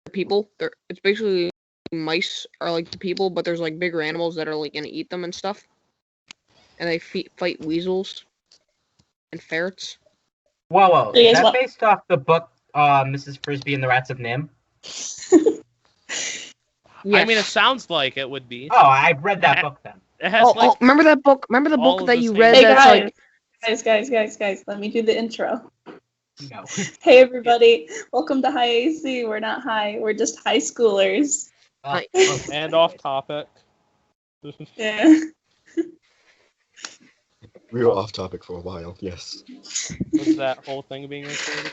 people. It's basically mice are like the people, but there's like bigger animals that are like gonna eat them and stuff. And they fight weasels and ferrets. Whoa. Is that based off the book Mrs. Frisbee and the Rats of Nim? Yes. I mean, it sounds like it would be. Oh, I've read that book then. It has remember that book? Remember the book that you read? Hey that's guys, let me do the intro. No. Hey everybody, welcome to High AC. We're not high, we're just high schoolers. And off topic. Yeah. We were off topic for a while, yes. Was that whole thing being recorded?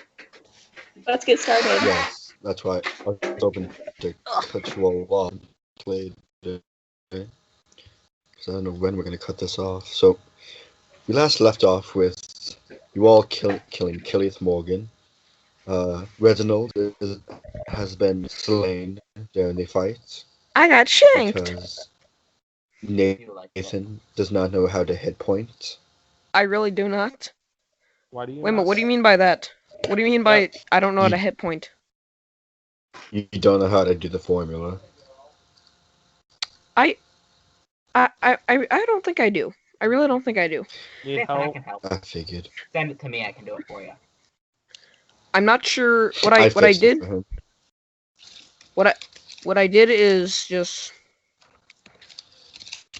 Let's get started. Yes, that's why I was hoping to cut you all off and play it. Because I don't know when we're going to cut this off. So, we last left off with you all killing Killith Morgan. Reginald has been slain during the fight. I got shanked. Because Nathan does not know how to hit point. I really do not. Why do you? Wait a minute. What do you mean by that? What do you mean by I don't know how to hit point? You don't know how to do the formula. I don't think I do. I really don't think I do. Need I help? can help. I figured. Send it to me, I can do it for you. I'm not sure what I did. What I did is just.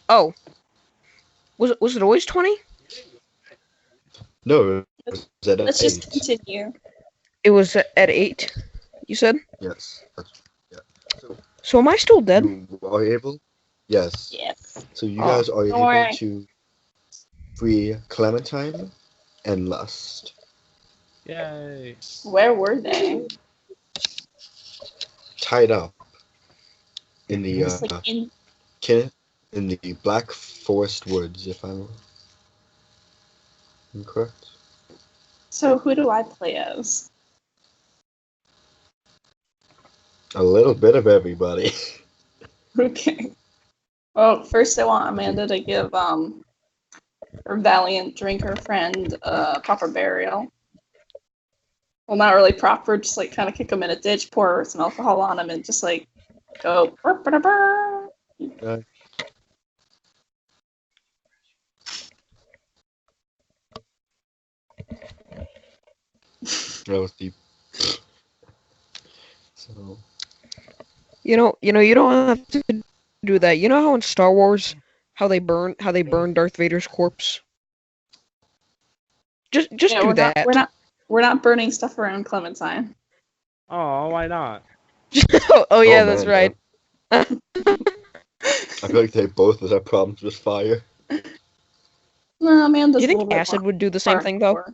Oh. Was it always 20? No, it was at Let's 8. just continue. It was at 8. You said? Yes. So am I still dead? You are able? Yes. Yes. So you guys are able worry. to free Clementine and Lust. Yay. Where were they? Tied up in the Just like in in the Black Forest Woods, if I'm correct. So who do I play as? A little bit of everybody. Okay. Well, first I want Amanda to give her valiant drinker friend proper burial. Well, not really proper, just like kind of kick him in a ditch, pour some alcohol on him, and just like go. Burr, burr, burr. That was deep. So You know, you don't have to do that. You know how in Star Wars, how they burn Darth Vader's corpse? Just Yeah, do that. We're not burning stuff around Clementine. Oh, why not? oh yeah, Oh, that's man, right. I feel like they both would have problems with fire. No, Amanda's Do you a think little bit acid more would do the same thing though? hardcore.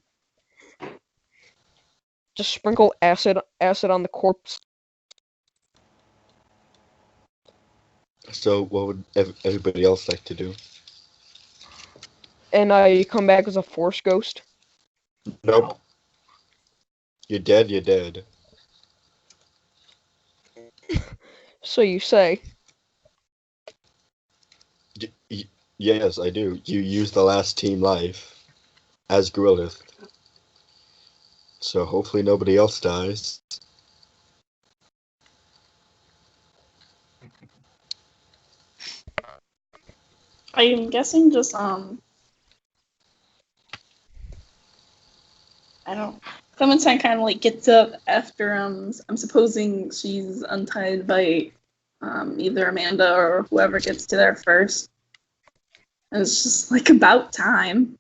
Just sprinkle acid on the corpse. So what would everybody else like to do? And you come back as a force ghost. Nope. You're dead. So you say. Yes, I do. You use the last team life as Gorillith. So hopefully nobody else dies. I'm guessing just I don't. Clementine kind of like gets up after I'm supposing she's untied by either Amanda or whoever gets to there first. And it's just like about time.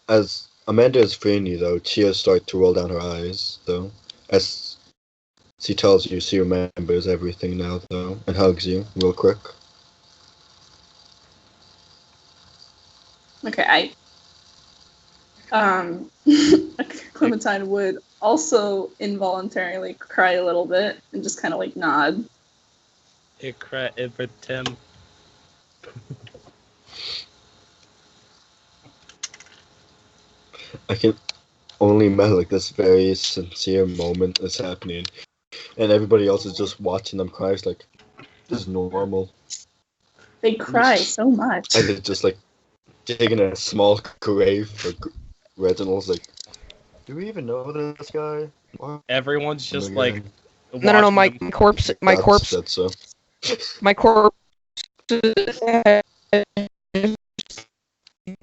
As Amanda is freeing you, though, tears start to roll down her eyes, though, as she tells you she remembers everything now, though, and hugs you real quick. Okay, Clementine would also involuntarily cry a little bit and just kind of like nod. Tim. I can only imagine like this very sincere moment is happening, and everybody else is just watching them cry. It's like, this is normal. They cry so much. And they're just like digging a small grave for Reginald's like, do we even know this guy? What? Everyone's just Oh my like God. No, watching my him. corpse, my God corpse, said so. my corpse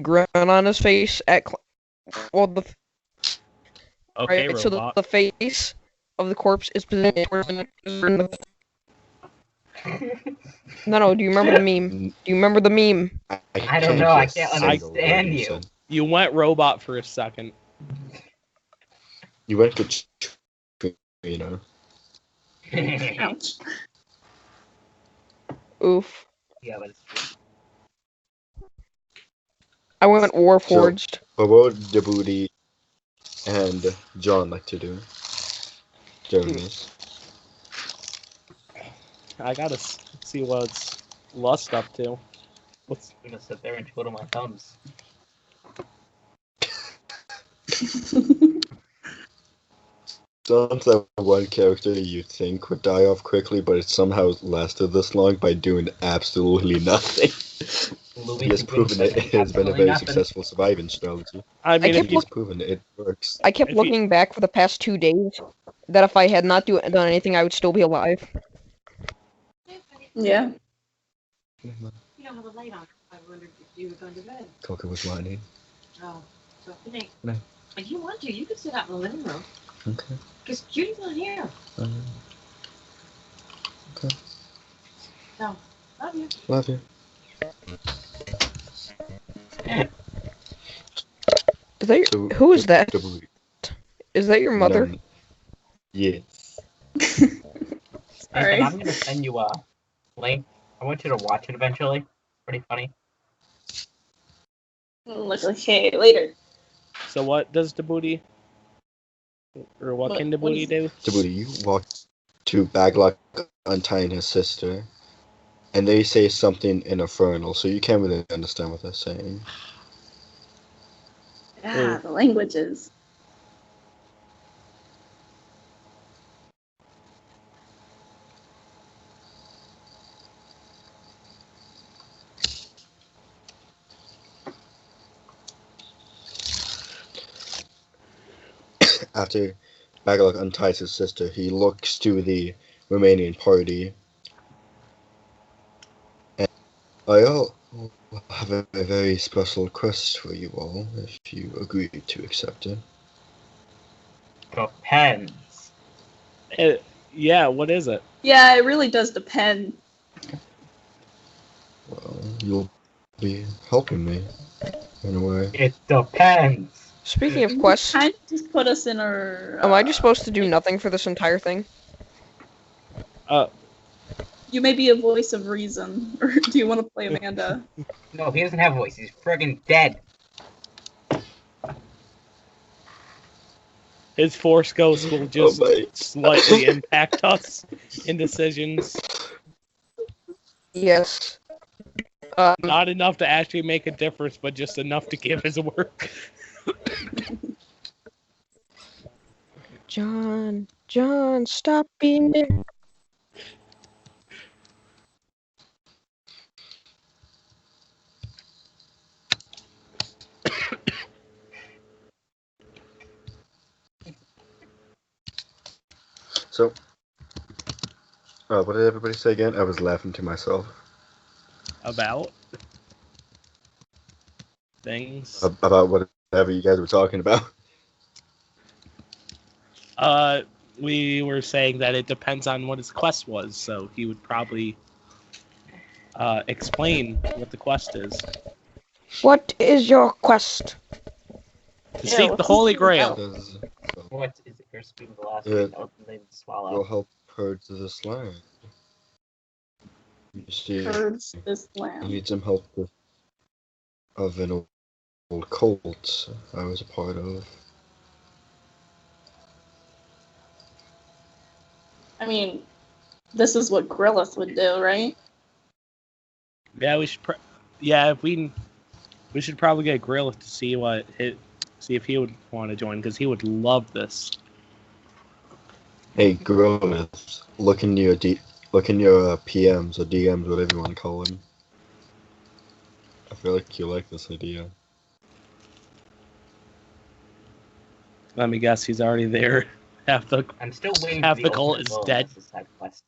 grin on his face at well the Okay, right, so robot. the face of the corpse is positioned towards the no, do you remember the meme? Do you remember the meme? I don't know, I hear can't a single word understand you you. said. You went robot for a second. You went to you know. Ouch. Oof. Yeah, but it's true. I went Warforged. But what would Djibouti and John like to do during this? I gotta see what's Lust up to. What's I'm gonna sit there and twiddle my thumbs. Sounds like one character you think would die off quickly, but it somehow lasted this long by doing absolutely nothing. Louis He has proven it has been a very successful surviving strategy. I mean, kept if you He's proven it works. I kept If you- looking back for the past 2 days that if I had not done anything, I would still be alive. Yeah. You don't have a light on. I wondered if you were going to bed. Coca was whining. Oh, so good night. Good night. If you want to, you can sit out in the living room. Okay. Because Judy's not here. Okay. So, love you. Love you. Is that So, who is that? Djibouti. Is that your mother? None. Yes. Alright. I'm gonna send you a link. I want you to watch it eventually. Pretty funny. Like, okay, later. so what does Djibouti or what can What Djibouti is- do? Djibouti, you walk to Baglok untying his sister, and they say something in Infernal, so you can't really understand what they're saying. Ah, the languages. After Baglok unties his sister, he looks to the remaining party. And I'll have a very special quest for you all, if you agree to accept it. Depends. Yeah, what is it? Yeah, it really does depend. Well, you'll be helping me, in a way. It depends. Speaking of quests, Kind of just put us in our. am I just supposed to do nothing for this entire thing? You may be a voice of reason, or do you want to play Amanda? No, he doesn't have a voice. He's friggin' dead. His Force Ghost will just my. slightly impact us in decisions. Yes. Not enough to actually make a difference, but just enough to give his work. John, stop being there. So, what did everybody say again? I was laughing to myself. About things. About whatever you guys were talking about. We were saying that it depends on what his quest was, so he would probably explain what the quest is. What is your quest? To Yeah, seek what's the Holy this Grail. What is it? Your spoon the last Yeah. week? That they Will swallow. help purge this land. You see, Purge this I land. need some help with of an old cult I was a part of. I mean, this is what Grillith would do, right? Yeah, we should. We should probably get Grill to see see if he would want to join, because he would love this. Hey, Grillith, look in your PMs or DMs, whatever you want to call them. I feel like you like this idea. Let me guess, he's already there. I'm still waiting half for the cult is ultimate dead. as a side quest.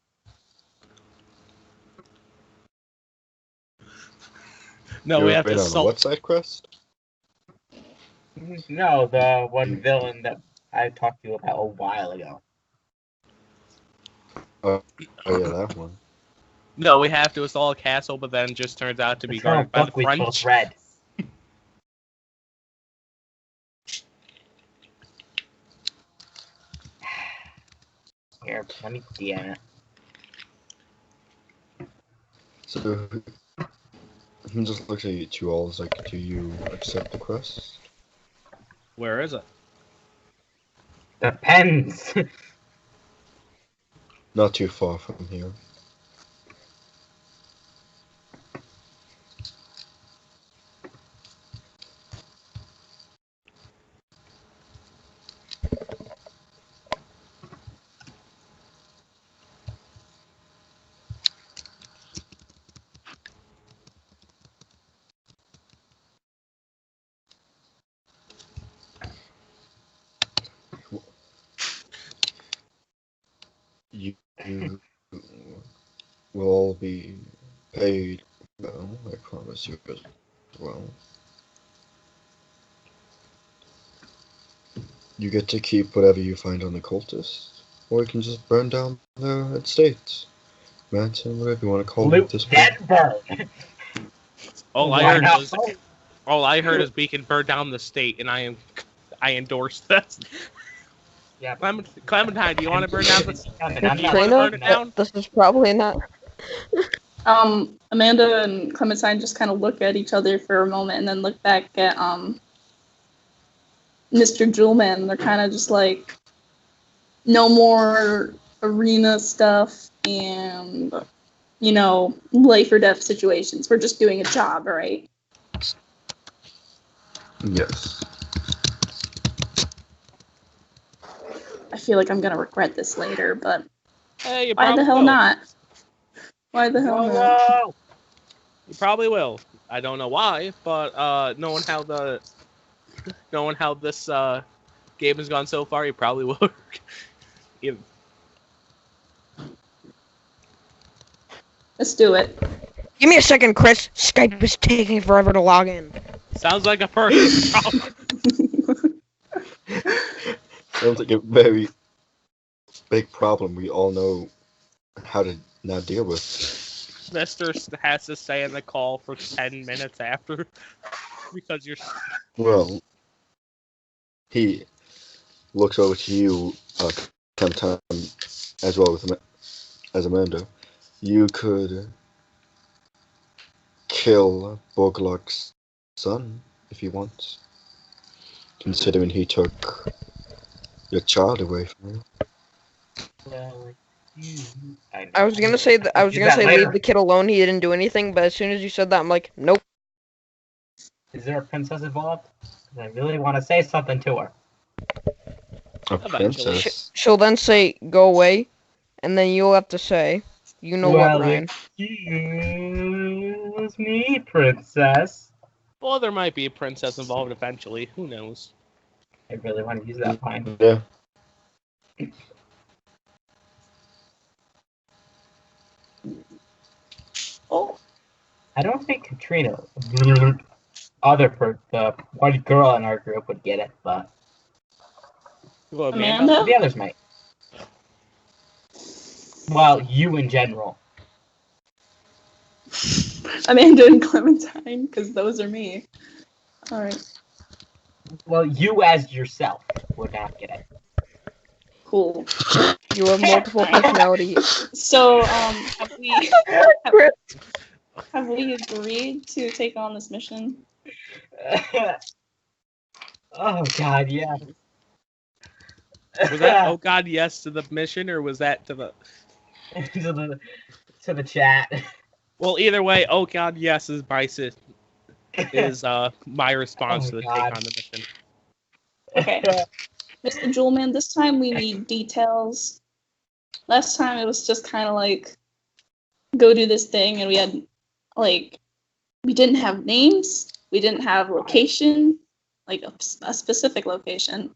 No, You're we have to waiting on what side quest? No, the one villain that I talked to you about a while ago. Oh yeah, that one. No, we have to install a castle, but then it just turns out to be It's from a guarded by the book we both French. read. Here, let me DM it. So he just looks at you two all like, do you accept the quest? Where is it? Depends. Not too far from here. You will all be paid well, I promise you as well. You get to keep whatever you find on the cultists, or you can just burn down their estates, mansion, whatever you want to call it at this point. Denver. All I Why heard not was, both? all I heard is we can burn down the state, and I endorse that. Yeah, Clementine, do you want to burn down the state? I'm You want to Trina, burn it down? this is probably not. Amanda and Clementine just kind of look at each other for a moment and then look back at Mr. Jewelman. They're kind of just like, no more arena stuff and, you know, life or death situations. We're just doing a job, right? Yes. I feel like I'm gonna regret this later, but Hey, you why the probably hell will. not? Why the hell not? Whoa! You probably will. I don't know why, but knowing how this game has gone so far, you probably will. Let's do it. Give me a second, Chris. Skype is taking forever to log in. Sounds like a person problem. Sounds like a very big problem we all know how to now deal with. Mister has to stay in the call for 10 minutes after because you're. Well, he looks over to you, Clementine, as well as Amanda. You could kill Baglok's son if you want, considering he took your child away from you. I was gonna say that. I was gonna say leave the kid alone. He didn't do anything. But as soon as you said that, I'm like, nope. Is there a princess involved? 'Cause I really want to say something to her. A Eventually. princess. She'll then say, "Go away," and then you'll have to say, "You know what, Ryan?" Excuse me, princess. Well, there might be a princess involved eventually. Who knows? I really want to use that line. Yeah. Oh, I don't think Katrina, the one girl in our group would get it, but Well, Amanda? the others might. Well, you in general. Amanda and Clementine, because those are me. All right, Well, you as yourself would not get it. cool. You have multiple personalities. So, have we agreed to take on this mission? Oh God, yeah. Was that oh god yes to the mission or was that to the to the chat? well either way oh god yes is my response to the take on the mission. Okay, Mr. Jewelman, this time we need details. Last time it was just kind of like, go do this thing, and we had we didn't have names, we didn't have location, like a specific location.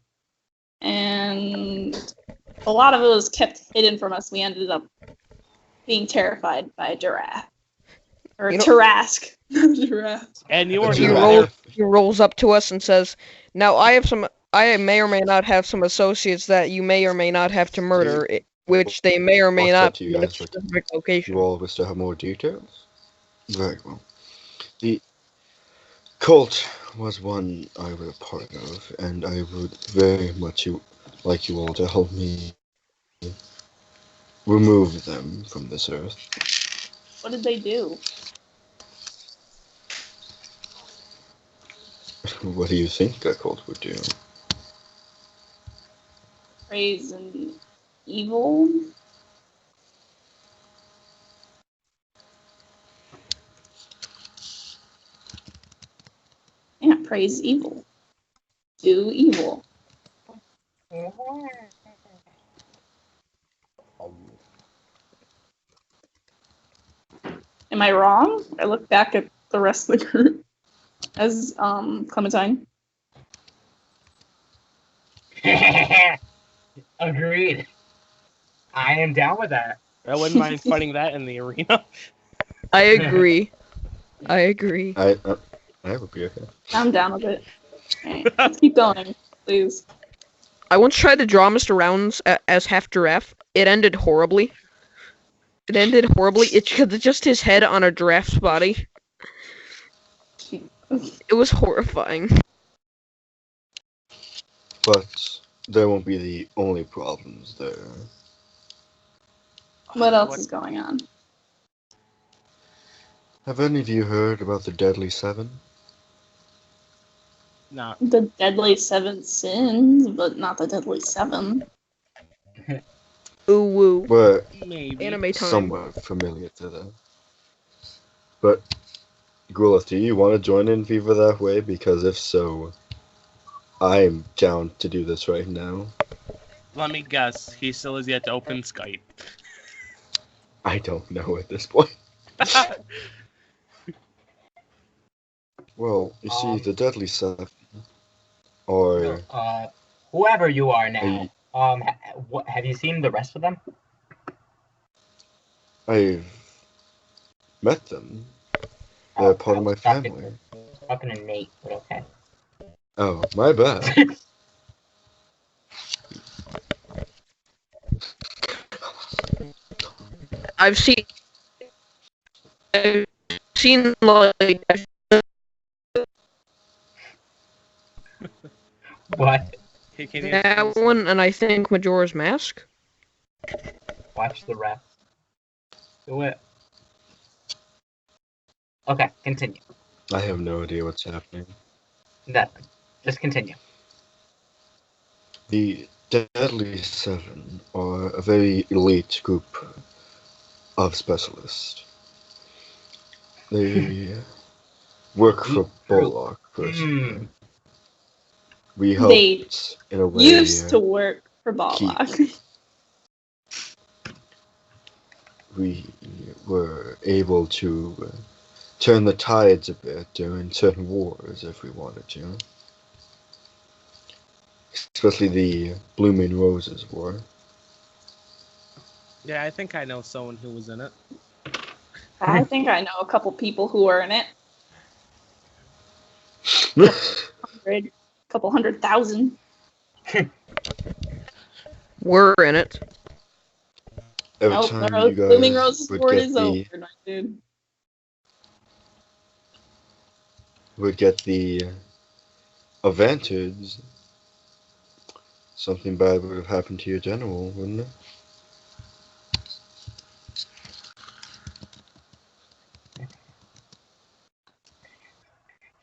and a lot of it was kept hidden from us. We ended up being terrified by a giraffe. Or You know- Tarask. Giraffe. And you A were He giraffe. rolls. He rolls up to us and says, "Now I may or may not have some associates that you may or may not have to murder, which they may or may What's that not to you be in a guys? Like, specific You location." all wish to have more details? Very well. The cult was one I was a part of, and I would very much like you all to help me remove them from this earth. What did they do? What do you think a cult would do? Praise and evil? Yeah, praise evil. Do evil. Am I wrong? I look back at the rest of the group as Clementine. Agreed. I am down with that. I wouldn't mind fighting that in the arena. I agree. I agree. I would be okay. I'm down with it. Okay, let's keep going, please. I once tried to draw Mr. Rounds as half giraffe. It ended horribly. It's just his head on a giraffe's body. It was horrifying. But there won't be the only problems there. What else is going on? Have any of you heard about the Deadly Seven? No. The deadly seven sins, but not the deadly seven. Ooh woo. We're Maybe. Anime time. somewhat familiar to them. But, Grulith, do you want to join in Viva that way? Because if so, I'm down to do this right now. Let me guess. He still has yet to open Skype. I don't know at this point. Well, you see, the Deadly Seven are... Whoever you are now, Hey. have you seen the rest of them? I've met them. They're part of my family. Fucking innate, but okay. Oh, my bad. I've seen like What? Hey, can you that one, and I think Majora's Mask. Watch the rest. Do it. Okay, continue. I have no idea what's happening. Nothing. Just continue. The Deadly Seven are a very elite group of specialists. They work for Baglok personally. We They helped in a way. Used to work for Baglok. We were able to turn the tides a bit during certain wars if we wanted to. Especially the Blooming Roses War. Yeah, I think I know someone who was in it. I think I know a couple people who are in it. Couple 100,000. We're in it. Every Nope, time the you guys Blooming Roses would War get is the over, my dude. would get the advantage, something bad would have happened to your general, wouldn't it?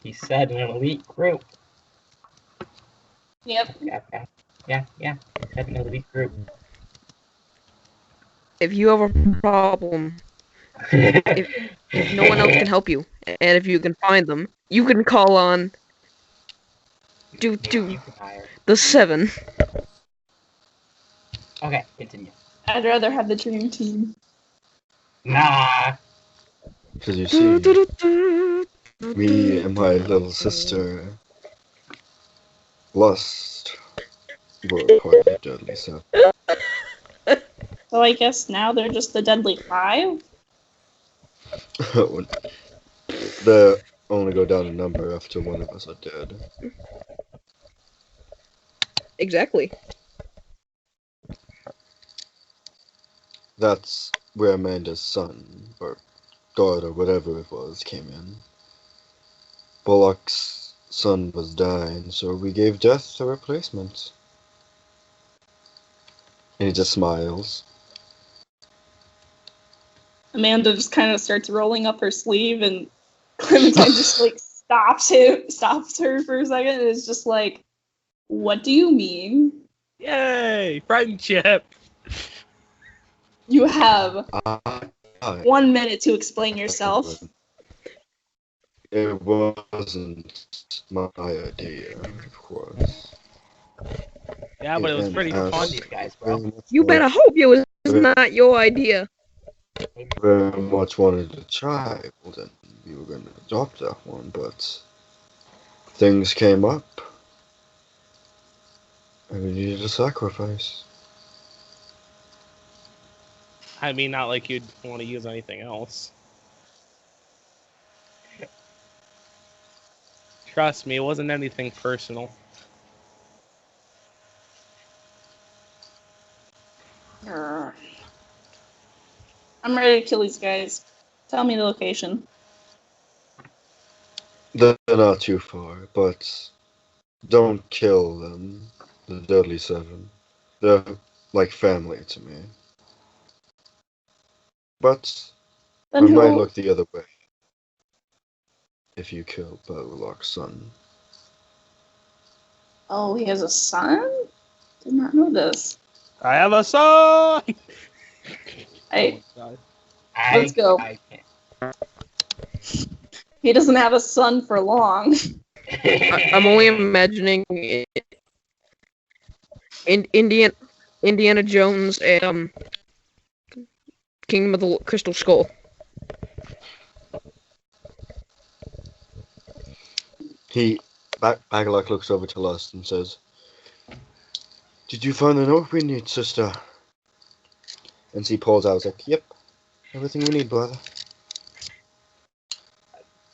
He said an elite group. Yep. Yeah. He said an elite group. If you have a problem, if no one else can help you, and if you can find them, you can call on the Seven. Okay, continue. I'd rather have the dream team. Nah. Because you see, me and my little sister, Lust, were quite deadly, so So I guess now they're just the Deadly Five? they only go down in number after one of us are dead. Exactly. That's where Amanda's son, or daughter, whatever it was, came in. Baglok's son was dying, so we gave Death a replacement. And he just smiles. Amanda just kind of starts rolling up her sleeve, and Clementine just like stops her for a second, and is just like, "What do you mean? Yay! Friendship! You have I 1 minute to explain yourself." It wasn't my idea, of course. Yeah, but it was And pretty as fun. These guys, very bro. much You better hope it was not your idea. very much wanted a child, and we were going to adopt that one, but things came up, and we needed a sacrifice. I mean, not like you'd want to use anything else. Trust me, it wasn't anything personal. Grr. I'm ready to kill these guys. Tell me the location. They're not too far, but don't kill them, the Deadly Seven. They're like family to me. But I Then might who? look the other way if you kill Baglok's son. Oh, he has a son? Did not know this. I have a son! Hey, God. Let's go. I can't. he doesn't have a son for long. I'm only imagining Indiana Jones and Kingdom of the Crystal Skull. Baglok looks over to Lust and says, "Did you find the note we need, sister?" And she pulls out, like, "Yep, everything we need, brother."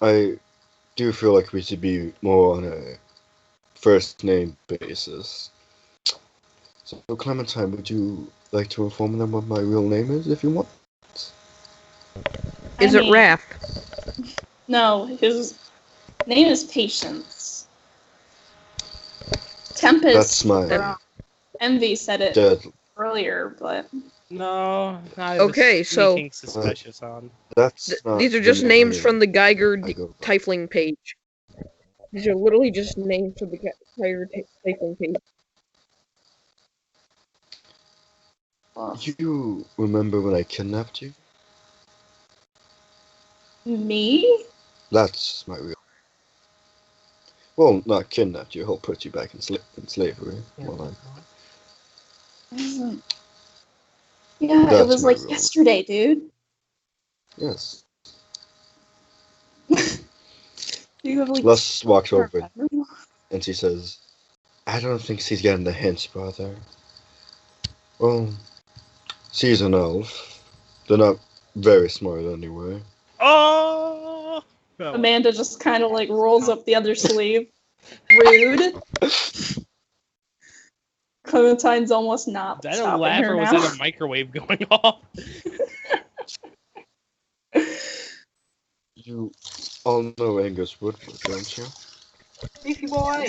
I do feel like we should be more on a first name basis. So, Clementine, would you like to inform them what my real name is, if you want? Is it Raph? No, his name is Patience. Tempest. That's my Envy said it dead. earlier, but No, I was Okay, so- sneaking suspicious on. That's not These are the just names name from the Geiger I go by. Tyfling page. These are literally just names from the Geiger Tyfling page. well, You remember when I kidnapped you? me? That's my real. Well, not kidnapped you. He'll put you back in slavery. Well, Yeah, it That's was my like real- yesterday, dude. yes. You have like Lust walks over memory. and she says, "I don't think she's getting the hints, brother." Well, she's an elf. They're not very smart anyway. Oh! No. Amanda just kind of like rolls up the other sleeve. Rude. Clementine's almost not Is that a stopping laugh her or was now. that a microwave going off? You all know Angus Woodward, don't you? Beefy boy.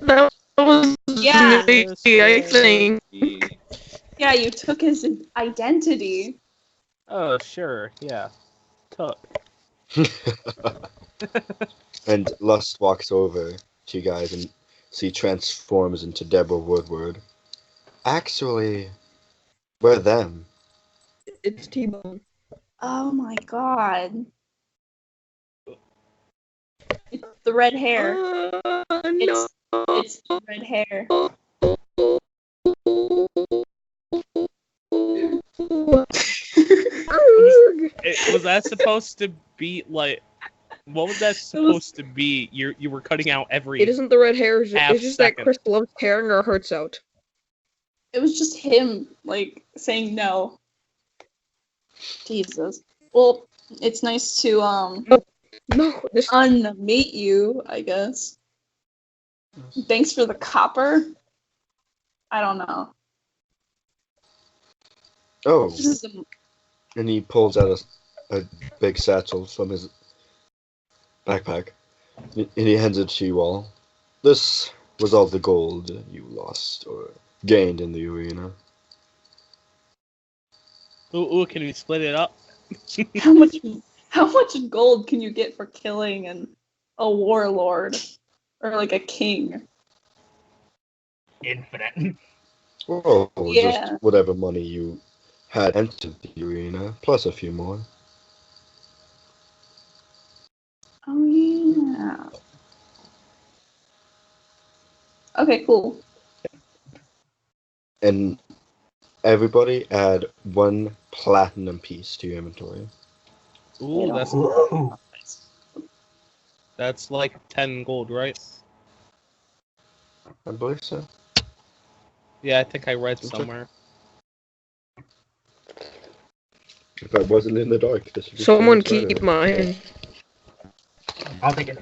That was Yeah. me, I think. Yeah, you took his identity. Oh, sure, yeah. Took. And Lust walks over to you guys and she transforms into Deborah Woodward. Actually, we're them. It's T-Bone. Oh my god. It's the red hair. No. It's the red hair. Was that supposed to be like? What was that supposed to be? You were cutting out every. It isn't the red hair. It's Half just that second. Chris loves tearing our hearts out. It was just him, like, saying no. Jesus. Well, it's nice to, No, this unmate you, I guess. Thanks for the copper. I don't know. Oh, This is a, and he pulls out a big satchel from his backpack, and he hands it to you all. This was all the gold you lost or gained in the arena. Ooh, can we split it up? how much gold can you get for killing a warlord or like a king? Infinite. Well, Yeah. just whatever money you had entered the arena, plus a few more. Oh yeah. Okay, cool. And everybody add 1 platinum piece to your inventory. Ooh, that's Ooh. nice. That's like 10 gold, right? I believe so. Yeah, I think I read Okay. somewhere. If I wasn't in the dark, this would be someone so much keep better. mine. I'll take it.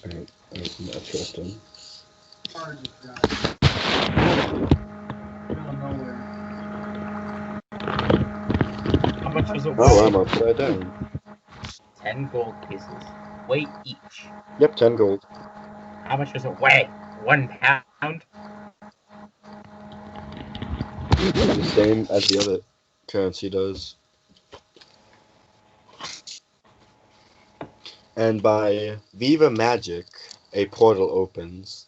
Alright, that's not trusting. How much does it Oh, weigh? I'm upside down. 10 gold pieces. Weight each. Yep, 10 gold. How much does it weigh? 1 pound? The same as the other currency does. And by Viva Magic, a portal opens,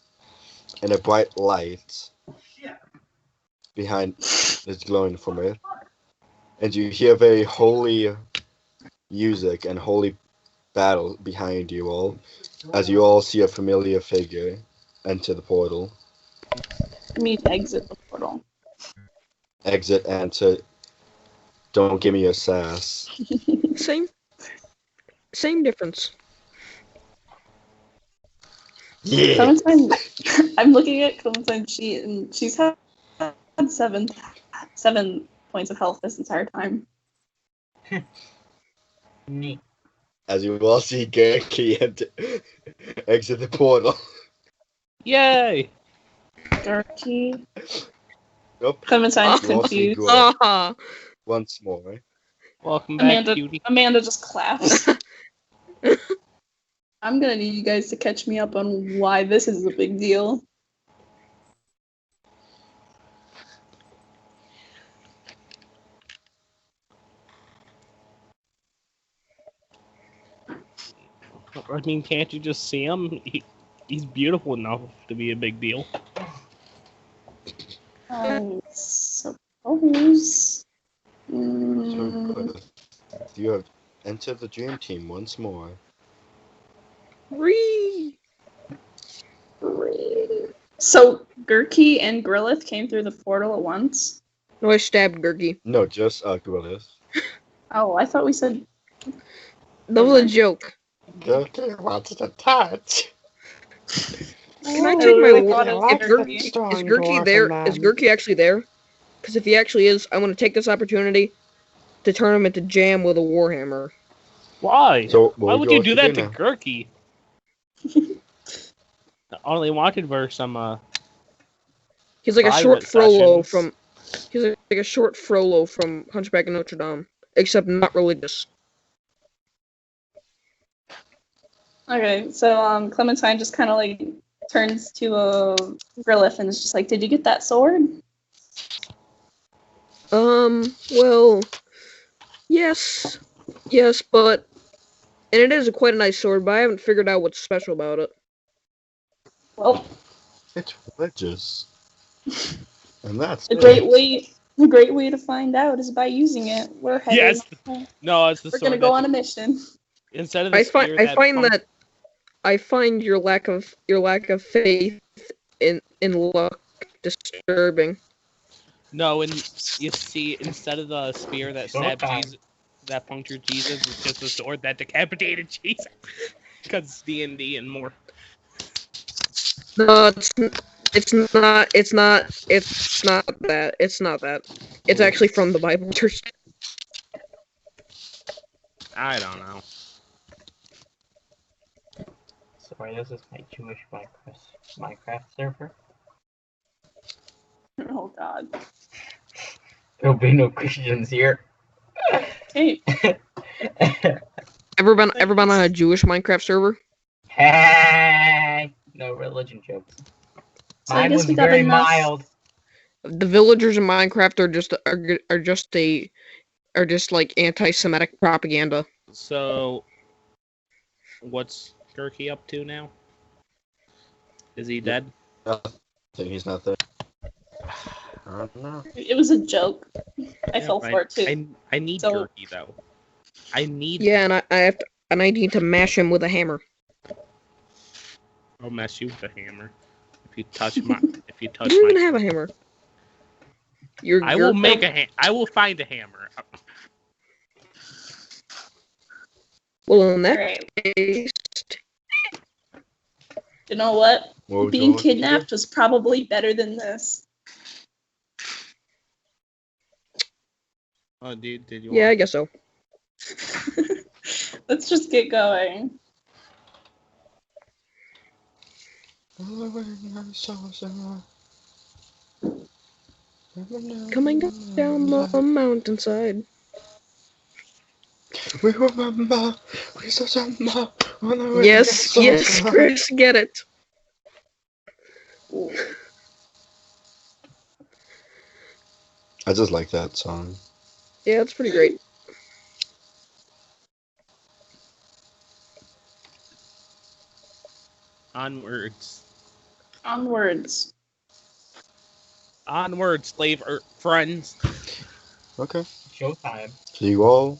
and a bright light behind is glowing from it. And you hear very holy music and holy battle behind you all, as you all see a familiar figure enter the portal. I mean, exit the portal. Exit, enter. Don't give me your sass. Same difference. Yeah! Clementine, I'm looking at Clementine's sheet, and she's had seven points of health this entire time. Neat. As you all see Gerki enter, exit the portal. Yay! Gerki. Nope. Clementine's You all see confused. growth Ah, once more. Welcome back, Amanda, cutie. Amanda just claps. I'm gonna need you guys to catch me up on why this is a big deal. I mean, can't you just see him? He's beautiful enough to be a big deal. I suppose. So good. You have entered the dream team once more. Ree. So Gerki and Grillith came through the portal at once? No, I stabbed Gerki. No, just Gwilith. Oh, I thought we said. That was a joke. Gerki wants to touch. Can I I check my really wa- thought it was Is Gerki. Gerki there? Is Gerki actually there? Because if he actually is, I want to take this opportunity to turn him into jam with a warhammer. Why? So, Why what would you you all do should that to now? Gerki? All he wanted were some, He's like a private short Frollo sessions. from. He's like a short Frollo from Hunchback of Notre Dame, except not religious. Okay, so Clementine just kind of like turns to Grillith and is just like, "Did you get that sword?" Well, yes, but and it is quite a nice sword, but I haven't figured out what's special about it. Well, It's religious. And that's a it. great way to find out is by using it. We're headed. Yes. No, it's the We're sword gonna go that on a mission. instead of the I spear find your lack of faith in luck disturbing. No, and you see, instead of the spear that stabbed Okay. Jesus, that punctured Jesus, it's just a sword that decapitated Jesus. Because it's D&D and more. No, It's not. It's not. It's not that. It's not that. It's actually from the Bible. I don't know. Sorry, this is my Jewish Minecraft server. Oh God. There'll be no Christians here. Hey, Ever been on a Jewish Minecraft server? Hey, no religion jokes. so I Mine guess was we got very enough. mild. The villagers in Minecraft are just like anti-Semitic propaganda. So, what's Gerki up to now? Is he dead? I think he's not there. I don't know. It was a joke. I Yeah, fell for it too. I need So- Gerki though. I need. Yeah, and I need to mash him with a hammer. I'll mess you with a hammer if you touch my. If you touch You don't my. even have a hammer. I will make a. I will find a hammer. Well, in that Alright. case, You know what? What would you Being like to do? kidnapped was probably better than this. Oh, did you? yeah, I Want... guess so. Let's just get going. Coming down the mountainside. We remember, we September, when the Yes, yes, Chris, get it. Ooh. I just like that song. Yeah, it's pretty great. Onwards. Onwards. Onward, slave friends. Okay. Showtime. So you all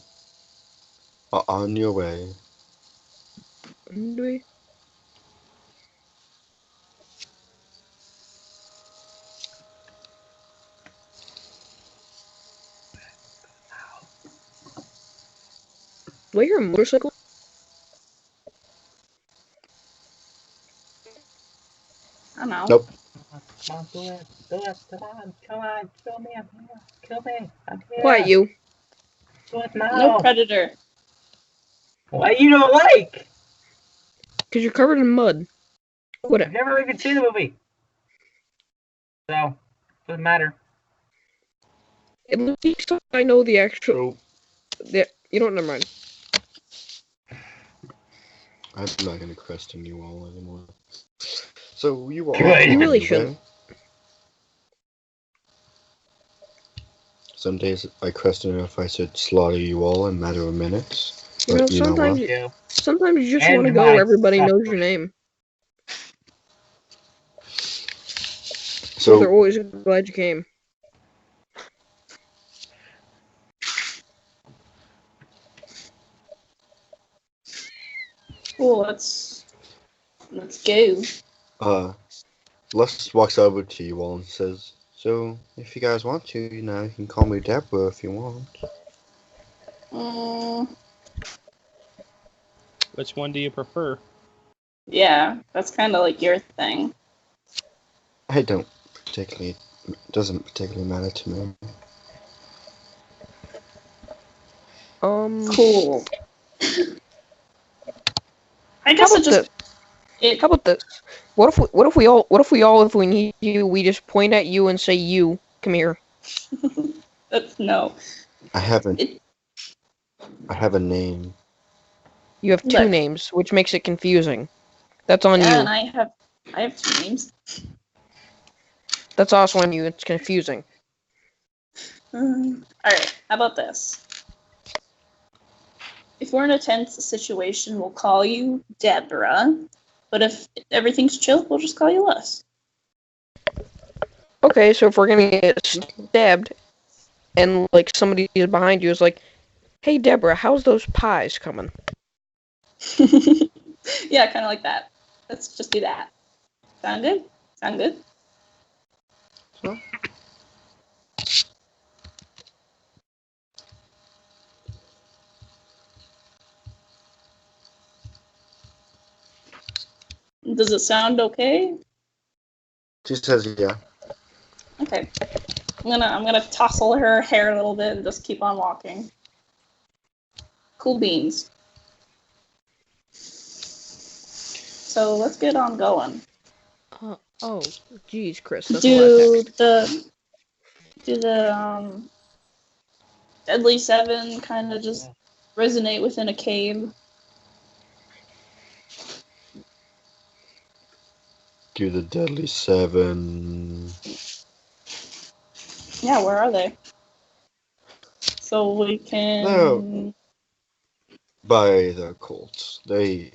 are on your way. Do we? Do I hear a motorcycle? I don't know. Nope. Come on, do it. Come on, kill me, I'm here. Kill me, I'm here. Quiet, you. Do it now. No predator. Why you don't like? Because you're covered in mud. I've Whatever. never even seen the movie. So, doesn't matter. At least I know the actual. So You don't. Never mind. I'm not gonna question you all anymore. So you all Good. are You on really your shouldn't. way. Some days I question if I should slaughter you all in a matter of minutes. You know, But you know sometimes what? Yeah. sometimes you just And want to go where my everybody knows your suffering. name. So they're So always glad you came. Cool, let's go. Lust walks over to you all and says, "So if you guys want to, you know, you can call me Deborah if you want." Which one do you prefer? Yeah, that's kind of like your thing. I don't particularly. It doesn't particularly matter to me. Cool. I How guess about this? How about this? What if we need you, we just point at you and say, "You, come here." That's no. I haven't. It- I have a name. You have two Look. names, which makes it confusing. That's on Yeah, you. and I have two names. That's also on you. It's confusing. Alright, how about this? If we're in a tense situation, we'll call you Deborah. But if everything's chill, we'll just call you Les. Okay, so if we're gonna get stabbed, and like somebody is behind you is like, "Hey Deborah, how's those pies coming?" Yeah, kind of like that. Let's just do that. Sound good? Sound good? So, Does it sound okay? She says, yeah. Okay. I'm gonna tousle her hair a little bit and just keep on walking. Cool beans. So let's get on going. Oh, geez, Chris, that's a lot of text. Do the Deadly Seven kind of just resonate within a cave? Do the Deadly Seven. Yeah, where are they? So we can. No. By the Colts. They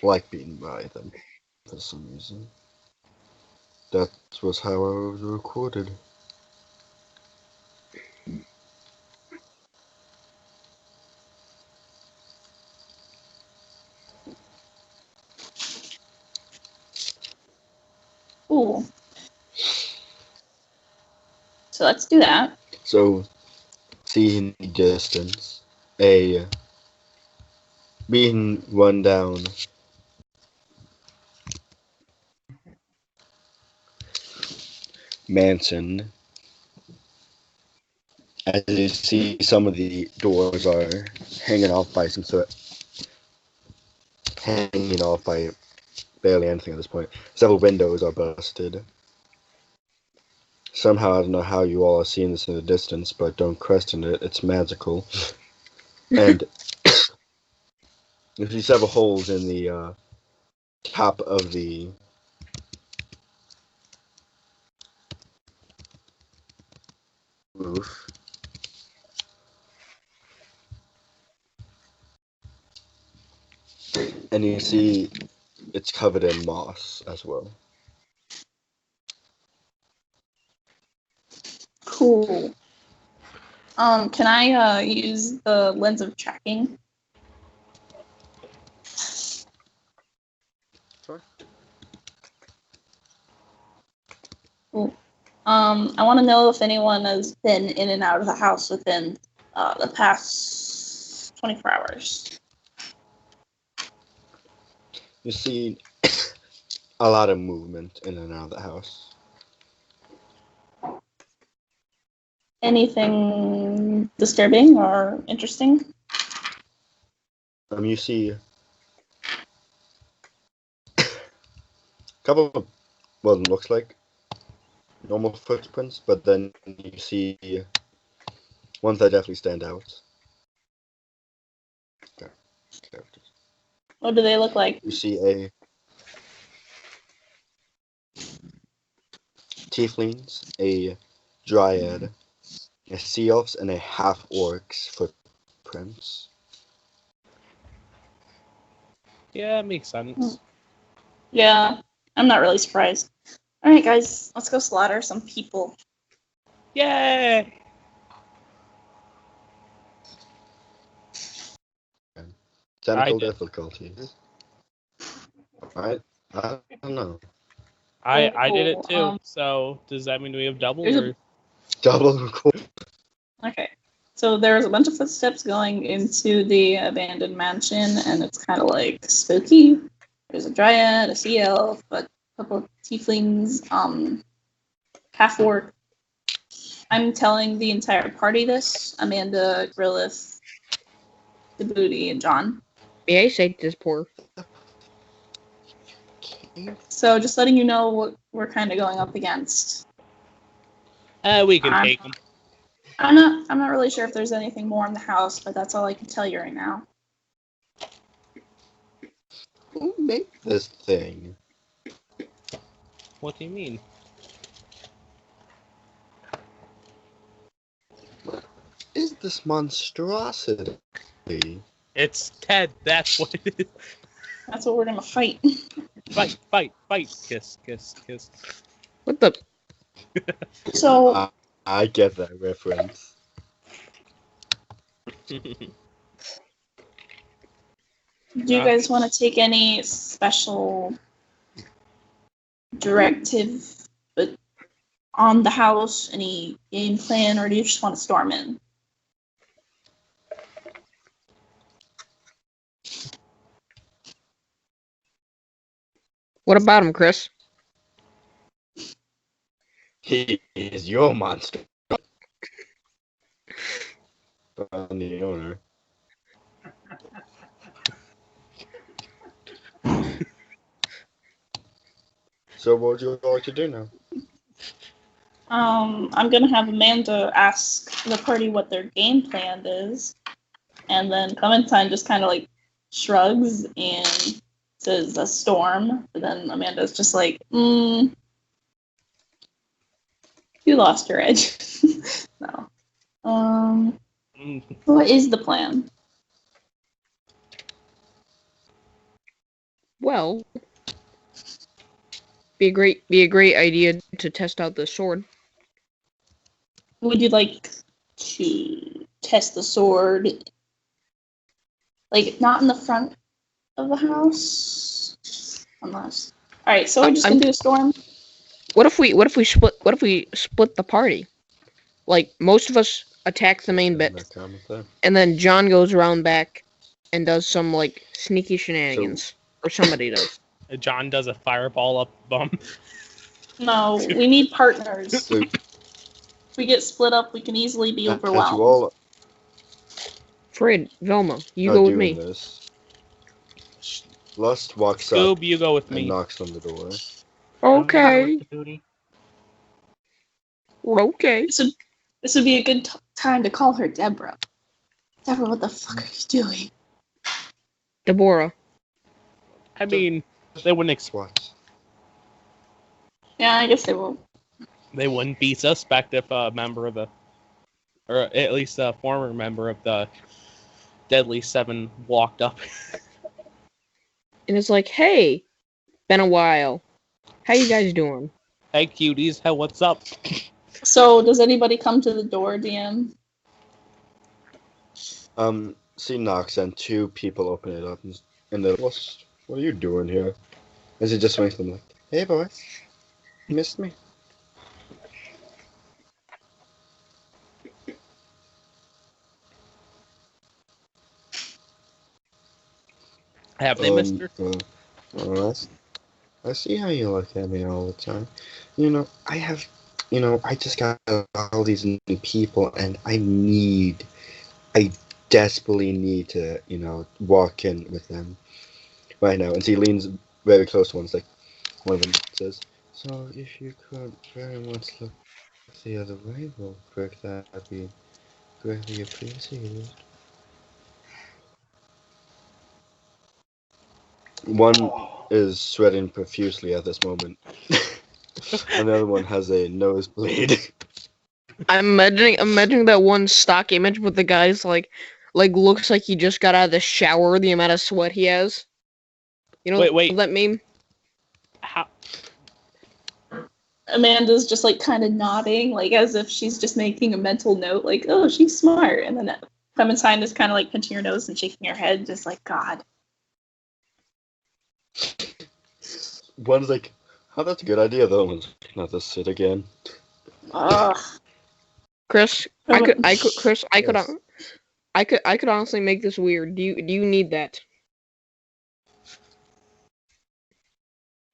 like being by them for some reason. That was how I was recorded. Ooh. So let's do that. So, see in the distance a being run down mansion. As you see, some of the doors are hanging off by some sort, hanging off by barely anything at this point. Several windows are busted. Somehow, I don't know how you all are seeing this in the distance, but don't question it. It's magical. And you see several holes in the top of the roof. And you see it's covered in moss as well. Cool. Can I use the lens of tracking? Sure. Cool. I want to know if anyone has been in and out of the house within the past 24 hours. You see a lot of movement in and out of the house. Anything disturbing or interesting? You see a couple of what looks like normal footprints, but then you see ones that definitely stand out. Characters. What do they look like? You see a tieflings, a dryad, a sea elves, and a half orc's footprints. Yeah, it makes sense. Yeah, I'm not really surprised. All right, guys, let's go slaughter some people. Yay! Technical did. difficulties. I don't know. I did it Cool. too. So does that mean we have double There's a- or? Double record. Okay. So there's a bunch of footsteps going into the abandoned mansion, and it's kind of like spooky. There's a dryad, a sea elf, a couple of tieflings, half orc. I'm telling the entire party this. Amanda, Grillith, the Booty, and John. Yeah, I say this poor. So just letting you know what we're kind of going up against. We can take them. I'm not really sure if there's anything more in the house, but that's all I can tell you right now. Who made this thing? What do you mean? What is this monstrosity? It's Ted. That's what it is. That's what we're gonna fight. Fight, fight, fight. Kiss, kiss, kiss. What the? So I get that reference. do you guys want to take any special directive on the house, any game plan, or do you just want to storm in? What about him, Chris? He is your monster. I'm the owner. So what would you like to do now? I'm gonna have Amanda ask the party what their game plan is, and then Clementine just kind of like shrugs and says a storm. But then Amanda's just like, you lost your edge. No. What is the plan? Well, be a great idea to test out the sword. Would you like to test the sword? Like, not in the front of the house? Unless. Alright, so we're just gonna do a storm? What if we split the party? Like, most of us attack the main bit, and then John goes around back and does some like sneaky shenanigans, or somebody does. John does a fireball up bum. No, we need partners. So, If we get split up, we can easily be as you overwhelmed. all Fred, Velma, you are go with doing me. this, Lust walks Scoob, up you go with and me. knocks on the door. Okay, Booty. okay. This would be a good time to call her Deborah. Deborah, what the fuck are you doing? Deborah. I mean, they wouldn't What? Yeah, I guess they will. they wouldn't be suspect if a member of the, or at least a former member of the Deadly Seven walked up. And it's like, hey, been a while. How you guys doing? Hey, cuties, hey, what's up? So, does anybody come to the door, DM? She knocks and two people open it up and they're what are you doing here? And she just makes them like, hey boys, you missed me. Have they, mister? Well, I see how you look at me all the time. I just got all these new people and I desperately need to, walk in with them right now. And she leans very close to one. It's like, one of them says, so if you could very much look the other way real quick, that'd be greatly appreciated. One is sweating profusely at this moment. And the other one has a nosebleed. I'm imagining that one stock image with the guy's like looks like he just got out of the shower. The amount of sweat he has. You know Wait. that meme? How? Amanda's just like kind of nodding, like as if she's just making a mental note, like, oh, she's smart. And then Clementine is kind of like pinching her nose and shaking her head, just like, God. One's like, oh, that's a good idea. The other one's like, not this shit again. Ugh. Chris, Chris, Yes. I could honestly make this weird. Do you need that?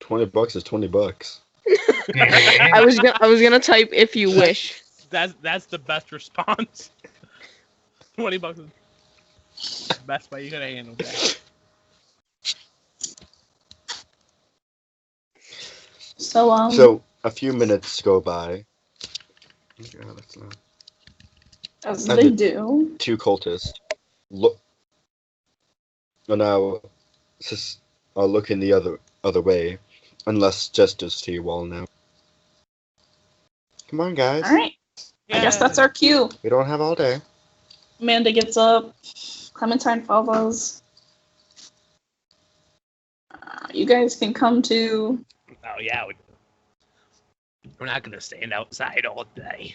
$20 is $20. I was gonna type if you wish. That's the best response. $20 is the best way you could handle that. So, A few minutes go by. Oh, that's not... as and they the do. two cultists look are now are looking the other way, unless gestures to you all now. Come on, guys. All right. I guess that's our cue. We don't have all day. Amanda gets up. Clementine follows. You guys can come to. Oh yeah, we're not gonna stand outside all day.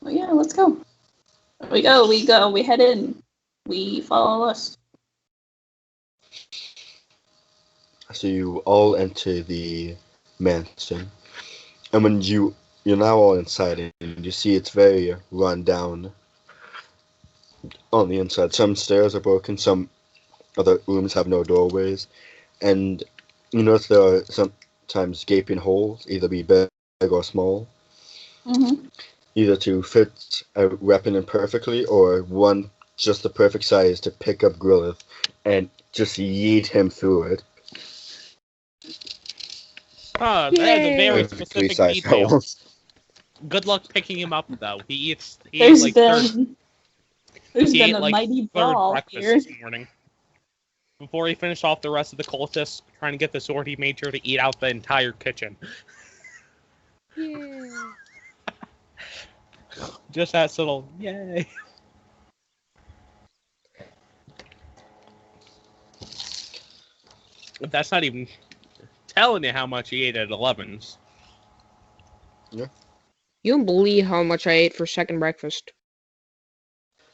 Well, yeah, let's go. We go. We head in. We follow Lust. So you all enter the mansion, and when you're now all inside, and you see it's very run down on the inside. Some stairs are broken, some other rooms have no doorways, and you notice there are sometimes gaping holes, either be big or small, either to fit a weapon in perfectly or one just the perfect size to pick up Grillith and just yeet him through it. That is a very Perfectly specific sized detail. holes. Good luck picking him up, though. He ate There's like been he ate a like mighty third brawl breakfast here. this morning. Before he finished off the rest of the cultists trying to get the sword, he made sure to eat out the entire kitchen. Yeah. Just that little yay. That's not even telling you how much he ate at 11's. You don't believe how much I ate for second breakfast.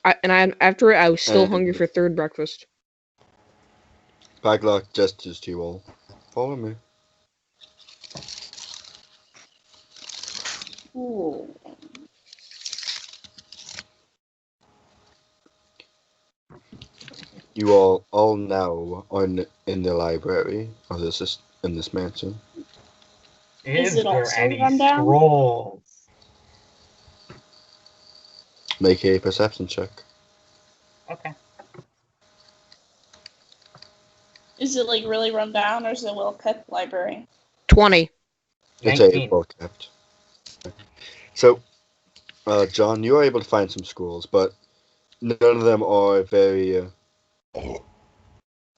After it, I was still hungry for third breakfast. Baglok gestures to you all. Follow me. Ooh. You all now are in the library of in this mansion. Is it there also any run down? scrolls? Make a perception check. Okay. Is it like really run down, or is it a well-kept library? 20. It's 19. a well kept. So, John, you are able to find some scrolls, but none of them are very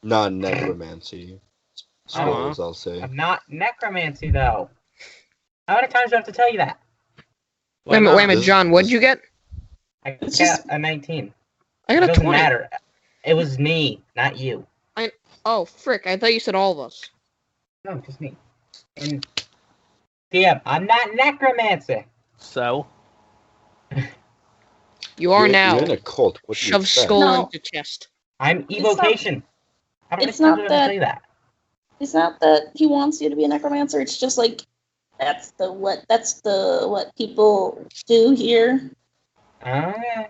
non-necromancy scrolls, I'll say. I'm not necromancy, though. How many times do I have to tell you that? Wait a minute, John, what'd you get? I It's got just- a 19. I It got a doesn't 20. matter. It was me, not you. Oh, frick, I thought you said all of us. No, just me. And DM, I'm not necromancy. So? You are now. You're in a cult. What do you Shove expect? skull No. into chest. I'm evocation. How many it's times not do I have to that- tell you that? It's not that he wants you to be a necromancer. It's just like that's the what people do here. Okay.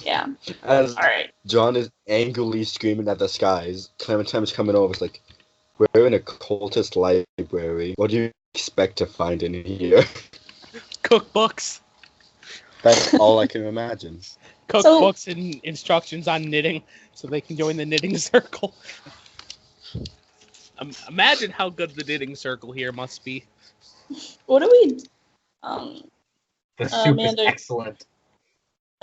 Yeah. As All right. John is angrily screaming at the skies, Clementine's coming over. It's like, we're in a cultist library. What do you expect to find in here? Cookbooks. That's all I can imagine. Cookbooks and instructions on knitting so they can join the knitting circle. Imagine how good the knitting circle here must be. What do we? The soup Amanda- is excellent.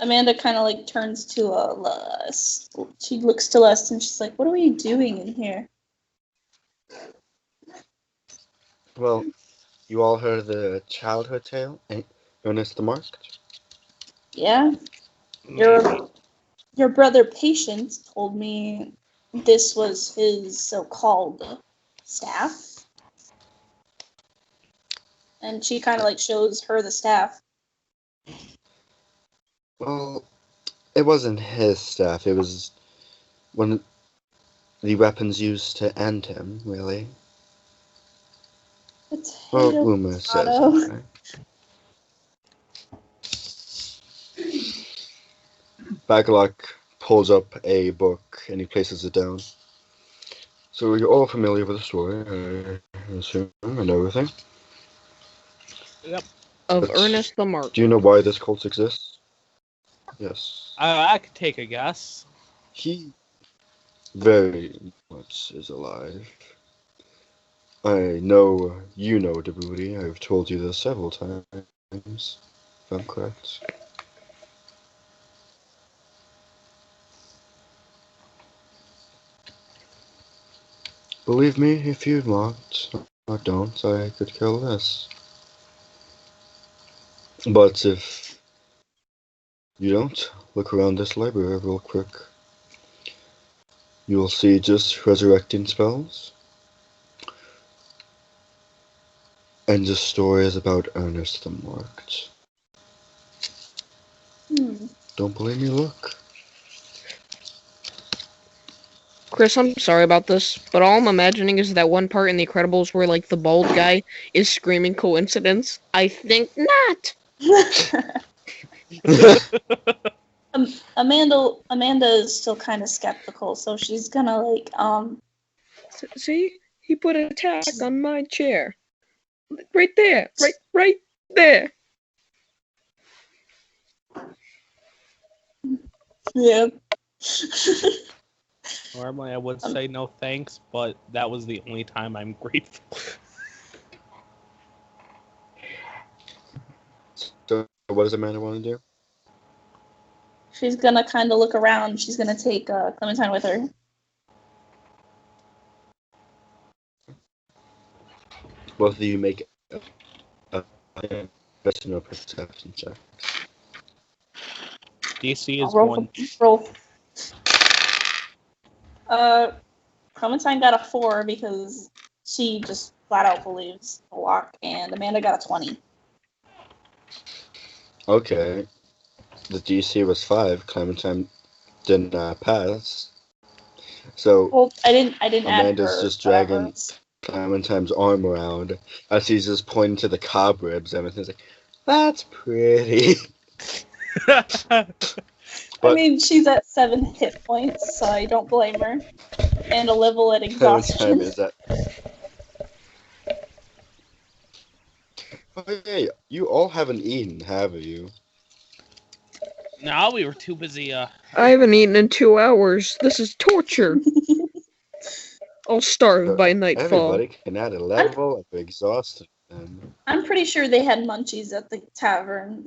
Amanda kind of like turns to Lust. She looks to Lust and she's like, "What are we doing in here?" Well, you all heard the childhood tale, Ernest the Masked? Yeah. Your brother Patience told me this was his so-called staff. And she kind of like shows her the staff. Well, it wasn't his staff. It was one of the weapons used to end him, really. It's Well, Hail rumor says Otto. anyway. Baglok pulls up a book and he places it down. So you're all familiar with the story, I assume, and everything. Yep. Of But Ernest the Mark. Do you know why this cult exists? Yes. I could take a guess. He very much is alive. I know you know Djibouti. I've told you this several times, if I'm correct. Believe me if you want, or don't, I could kill this. But if you don't, look around this library real quick. You'll see just resurrecting spells. And just stories about Ernest the Marked. Don't believe me? Look. Chris, I'm sorry about this, but all I'm imagining is that one part in The Incredibles where, like, the bald guy is screaming coincidence. I think not! Amanda is still kind of skeptical, so she's gonna like See, he put a tag on my chair, right there, right there. yeah. Normally I would say no thanks, but that was the only time I'm grateful. So what does Amanda want to do? She's gonna kind of look around. She's gonna take Clementine with her. Both of you make a personal perception check. DC is Roll. 1. Roll. Clementine got a 4 because she just flat out believes the lock, and Amanda got a 20. Okay. The DC was 5. Clementine didn't pass. So Well, I didn't add Amanda's her. just dragging Clementine's arm around as he's just pointing to the cobwebs. Everything's like, that's pretty. I mean, she's at 7 hit points, so I don't blame her. And a level at exhaustion. Clementine is that. Oh, yeah, you all haven't eaten, have you? No, we were too busy. I haven't eaten in 2 hours. This is torture. I'll starve by nightfall. Everybody can add a level of exhaustion. I'm pretty sure they had munchies at the tavern.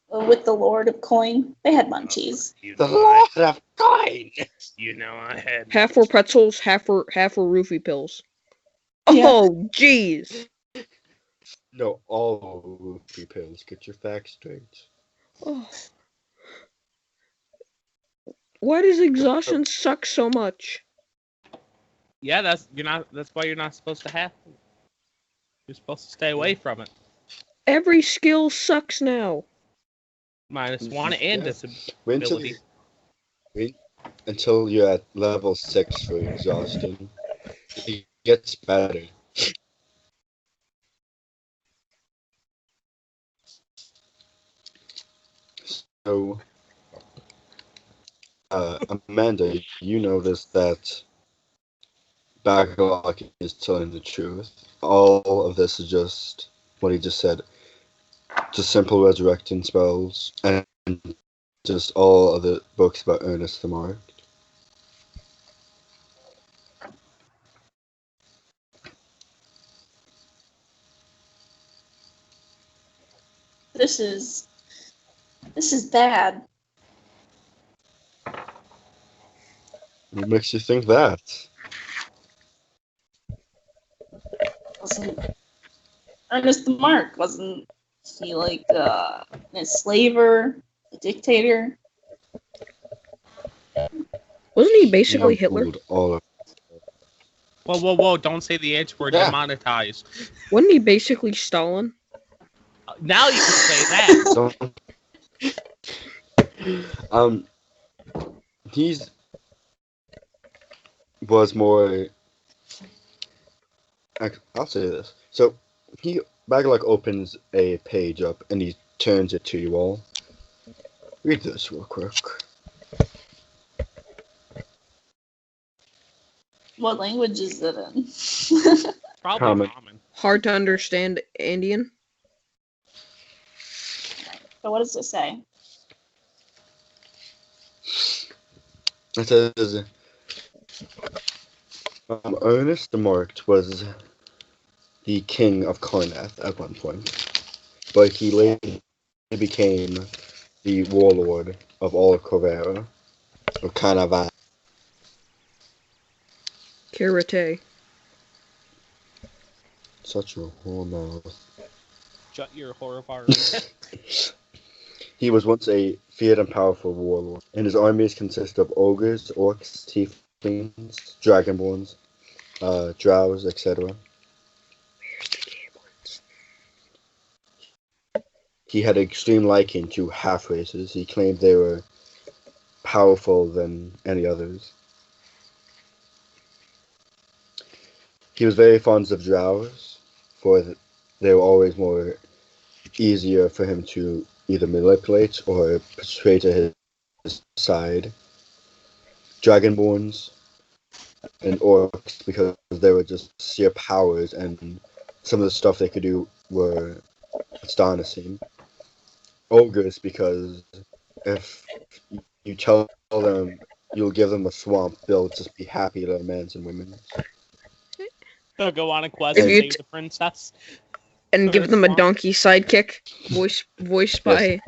With the Lord of Coin, they had munchies. The Lord of Coin. You know I had. Half were pretzels, half were roofie pills. Yeah. Oh, jeez. No, all roofie pills. Get your facts straight. Oh. Why does exhaustion suck so much? Yeah, that's why you're not supposed to have it. You're supposed to stay away from it. Every skill sucks now. -1 and disability. Wait until you're at level 6 for exhaustion. It gets better. So, Amanda, you notice that Baglok is telling the truth. All of this is just what he just said. Just simple resurrecting spells and just all of the books about Ernest the Mark. This is bad. What makes you think that? Wasn't Ernest the Mark? Wasn't he like an enslaver, a dictator? Wasn't he basically Hitler? All of Whoa! Don't say the H word. Yeah. Demonetized. Wasn't he basically Stalin? Now you can say that. He's was more. I'll say this. So Baglok opens a page up and he turns it to you all. Read this real quick. What language is it in? Probably common. Hard to understand Indian. So what does it say? It says, Ernest the Marked was the king of Karnath at one point, but he later became the warlord of all of Corvera, or Carnaval. Karate. Such a whole mouth. Shut your horror. He was once a feared and powerful warlord, and his armies consist of ogres, orcs, tieflings, dragonborns, drows, etc. He had extreme liking to half races. He claimed they were powerful than any others. He was very fond of drows, for they were always more easier for him to, either manipulate or persuade to his side. Dragonborns and orcs, because they were just sheer powers, and some of the stuff they could do were astonishing. Ogres, because if you tell them you'll give them a swamp, they'll just be happy little men and women. They'll go on a quest If and you save the princess. And For give their them a swamp. donkey sidekick, voiced by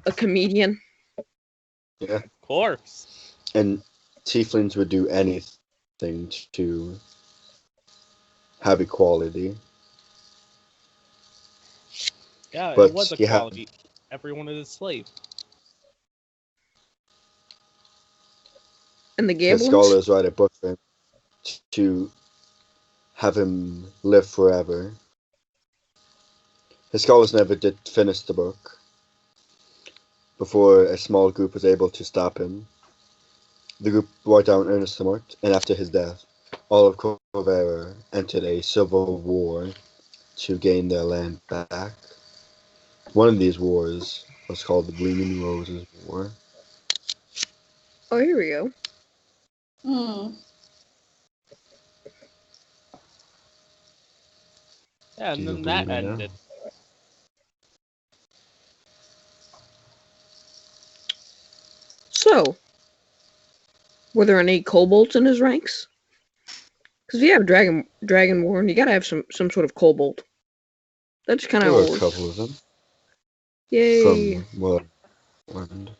a comedian. Yeah. Of course. And tieflings would do anything to have equality. Yeah, But it was you have- equality. Everyone is a slave. And the The Gablins? scholars write a book for him to have him live forever. The scholars never did finish the book before a small group was able to stop him. The group brought down Ernest Mort, and after his death, all of Corvera entered a civil war to gain their land back. One of these wars was called the Gleaming Roses War. Oh, here we go. Yeah, and Do you then that believe me now? ended. So, were there any kobolds in his ranks? Because if you have Dragonborn, you gotta have some sort of kobold. That's kind of There how were it a works. couple of them Yay! from what I learned.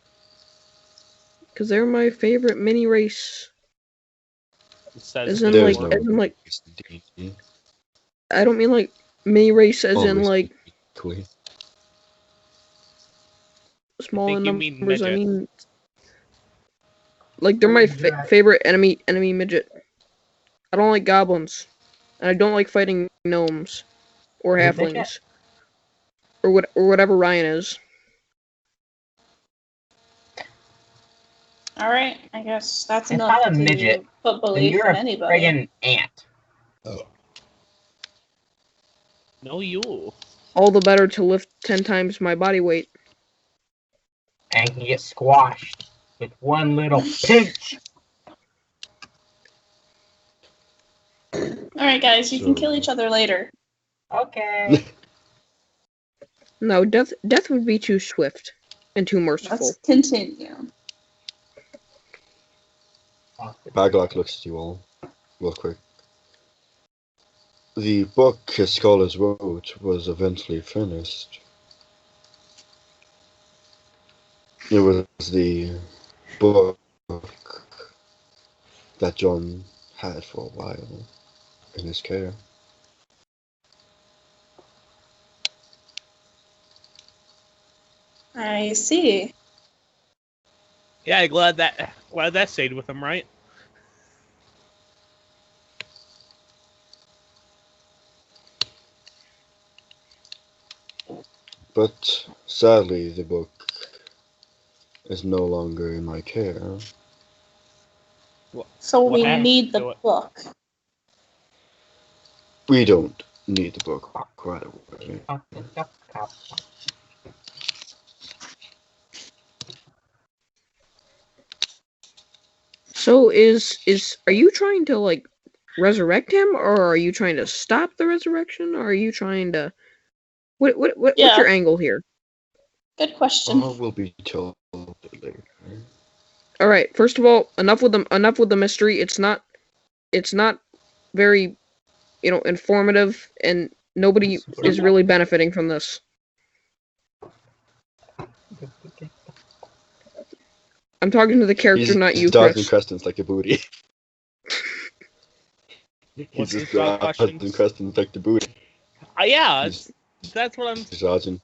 Because they're my favorite mini race. It says As in, There's like, no as in, like, D&D. I don't mean like mini race as in Always like equally. small think in you mean numbers. I midget. mean, like they're my favorite enemy midget. I don't like goblins, and I don't like fighting gnomes or Is it halflings midget? or whatever Ryan is. Alright, I guess that's If enough I'm a to midget, put Then belief you're in a anybody. friggin' ant. No, you. All the better to lift 10 times my body weight. And can get squashed with one little pinch. Alright, guys, you can So- kill each other later. Okay. No, death would be too swift and too merciful. Let's continue. Baglok looks at you all real quick. The book his scholars wrote was eventually finished. It was the book that John had for a while in his care. I see. Yeah, glad that stayed with him, right? But sadly, the book is no longer in my care. So What we happened need to the it? book. We don't need the book right away. So are you trying to like resurrect him, or are you trying to stop the resurrection, or are you trying to what's Yeah. your angle here? Good question. All will be told later. All right. First of all, enough with the mystery. It's not very, informative, and nobody is really benefiting from this. I'm talking to the character, not you, dodging Chris. questions like a booty. What's He's his just dodging questions? questions like the booty. Yeah, He's that's what I'm. dodging.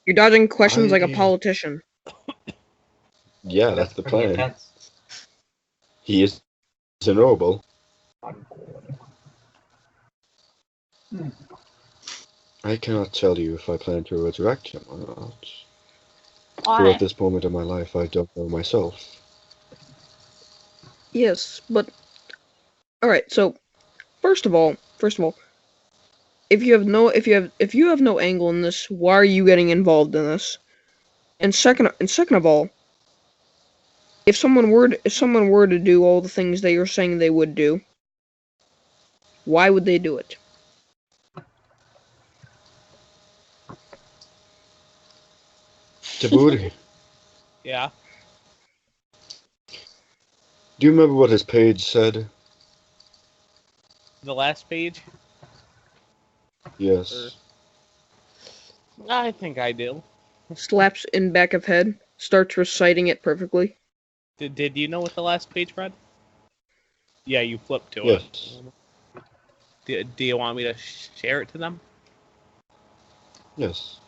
You're dodging questions like a politician. Yeah, that's the pretty plan. intense. He is honorable. I cannot tell you if I plan to resurrect him or not. For Why? at this moment in my life, I don't know myself. Yes, but all right. So, first of all, if you have no angle in this, why are you getting involved in this? And second of all, if someone were to do all the things that you're saying they would do, why would they do it? Djibouti, Yeah. do you remember what his page said? The last page? Yes. I think I do. Slaps in back of head, starts reciting it perfectly. Did you know what the last page read? Yeah, you flipped to Yes. it. Do you want me to share it to them? Yes.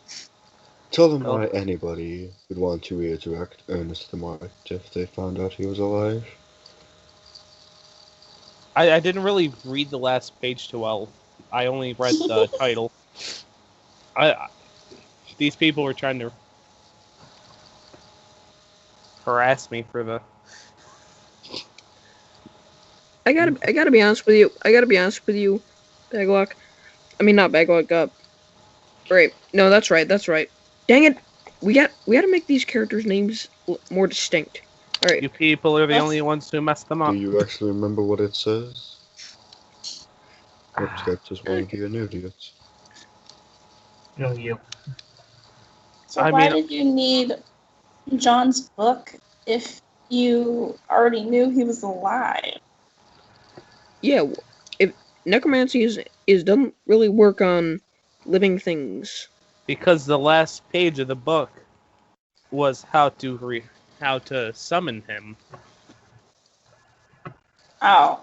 Tell them Oh. why anybody would want to resurrect Ernest the Marked if they found out he was alive. I didn't really read the last page too well. I only read the title. These people were trying to harass me for the. I gotta be honest with you. Baglok. I mean, not Baglok. Right. No, that's right. Dang it. We gotta make these characters' names more distinct. All right. You people are the That's- only ones who messed them Do up. you actually remember what it says? Oops, that's just one of you idiots. No, you. So I why mean- did you need John's book if you already knew he was alive? Yeah. If necromancy doesn't really work on living things. Because the last page of the book was how to summon him. Oh.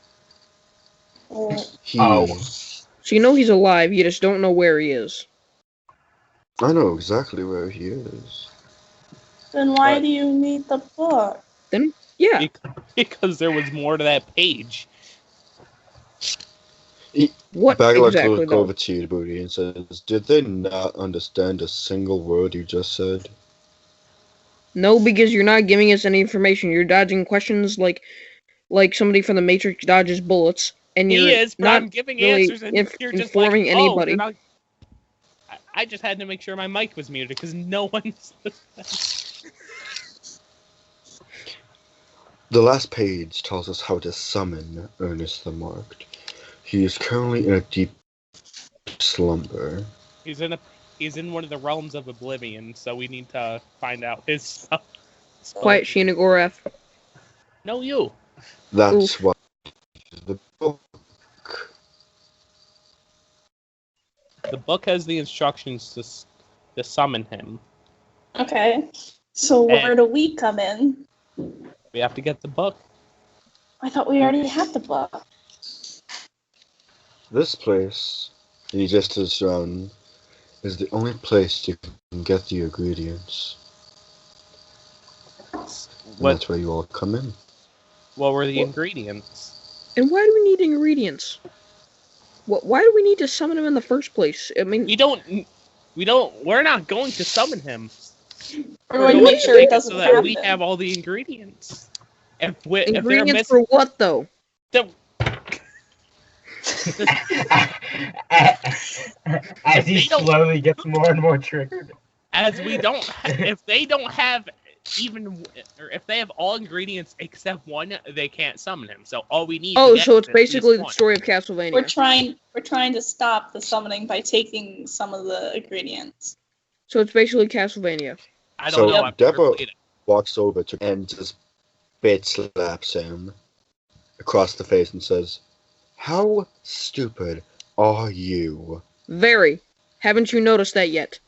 Well, Oh. So you know he's alive. You just don't know where he is. I know exactly where he is. then why What? do you need the book? Then yeah. Because there was more to that page. What Baglok exactly looked though? over to you, Booty, and says, "Did they not understand a single word you just said?" No, because you're not giving us any information. You're dodging questions like somebody from the Matrix dodges bullets, and you're He is, but not I'm giving really answers, and you're just informing like, anybody. Oh, they're not... I just had to make sure my mic was muted because no one's. The last page tells us how to summon Ernest the Marked. He is currently in a deep slumber. He's in one of the realms of oblivion, so we need to find out his stuff. Quiet, Sheena Gorath. No, you. That's why the book. The book has the instructions to summon him. Okay. So where do we come in? We have to get the book. I thought we already had the book. This place, he gestures around, is the only place you can get the ingredients. And that's where you all come in. What were the ingredients? And why do we need ingredients? Why do we need to summon him in the first place? I mean, We're not going to summon him. We're going to make sure it doesn't so that happen. we have all the ingredients. If they're ingredients for what though? As he slowly gets more and more triggered. As we don't, if they don't have or if they have all ingredients except one, they can't summon him. So all we need. Oh, to so it's get is basically the one. story of Castlevania. We're trying to stop the summoning by taking some of the ingredients. So it's basically Castlevania. I don't know. I've never Deborah played it. walks over to and just bitch slaps him across the face and says, "How stupid are you?" Very. Haven't you noticed that yet?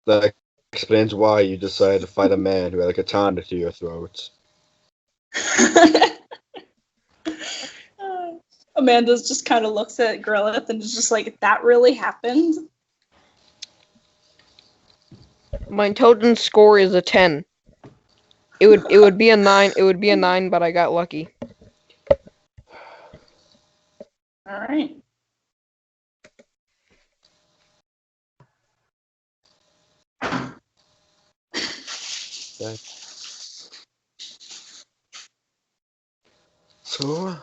That explains why you decided to fight a man who had a katana to your throat. Amanda's just kind of looks at Grillith and is just like, that really happened? My intelligence score is a 10. It would be a 9. It would be a 9, but I got lucky. All right. Okay. So,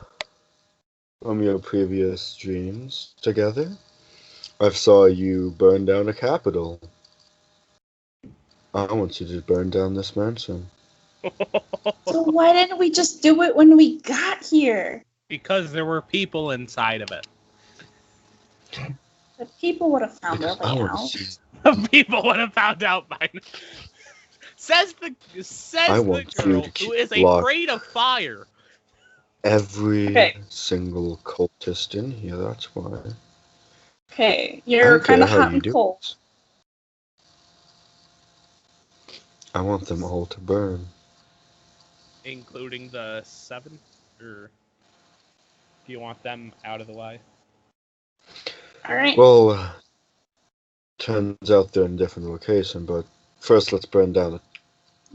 from your previous dreams together, I saw you burn down a capital. I want you to burn down this mansion. So why didn't we just do it when we got here? Because there were people inside of it. The people would have found their Because I way want to out. see. People would have found out by now. Says the want you girl to who keep is locked. afraid of fire. Every Okay. single cultist in here, that's why. Okay, I you're don't kind care of how hot you and do cold. it. I want them all to burn. Including the 7? Or do you want them out of the way? All right. Well, turns out they're in a different location, but first let's burn down the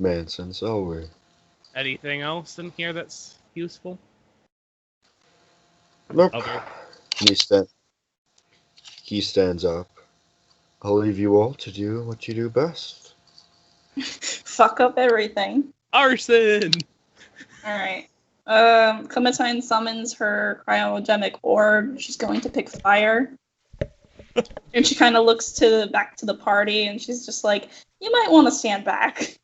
mansion, shall we? Anything else in here that's useful? Nope. Other. He stands up. I'll leave you all to do what you do best. Fuck up everything. Arson! All right. Clementine summons her cryogenic orb. She's going to pick fire. And she kind of looks back to the party, and she's just like, "You might want to stand back."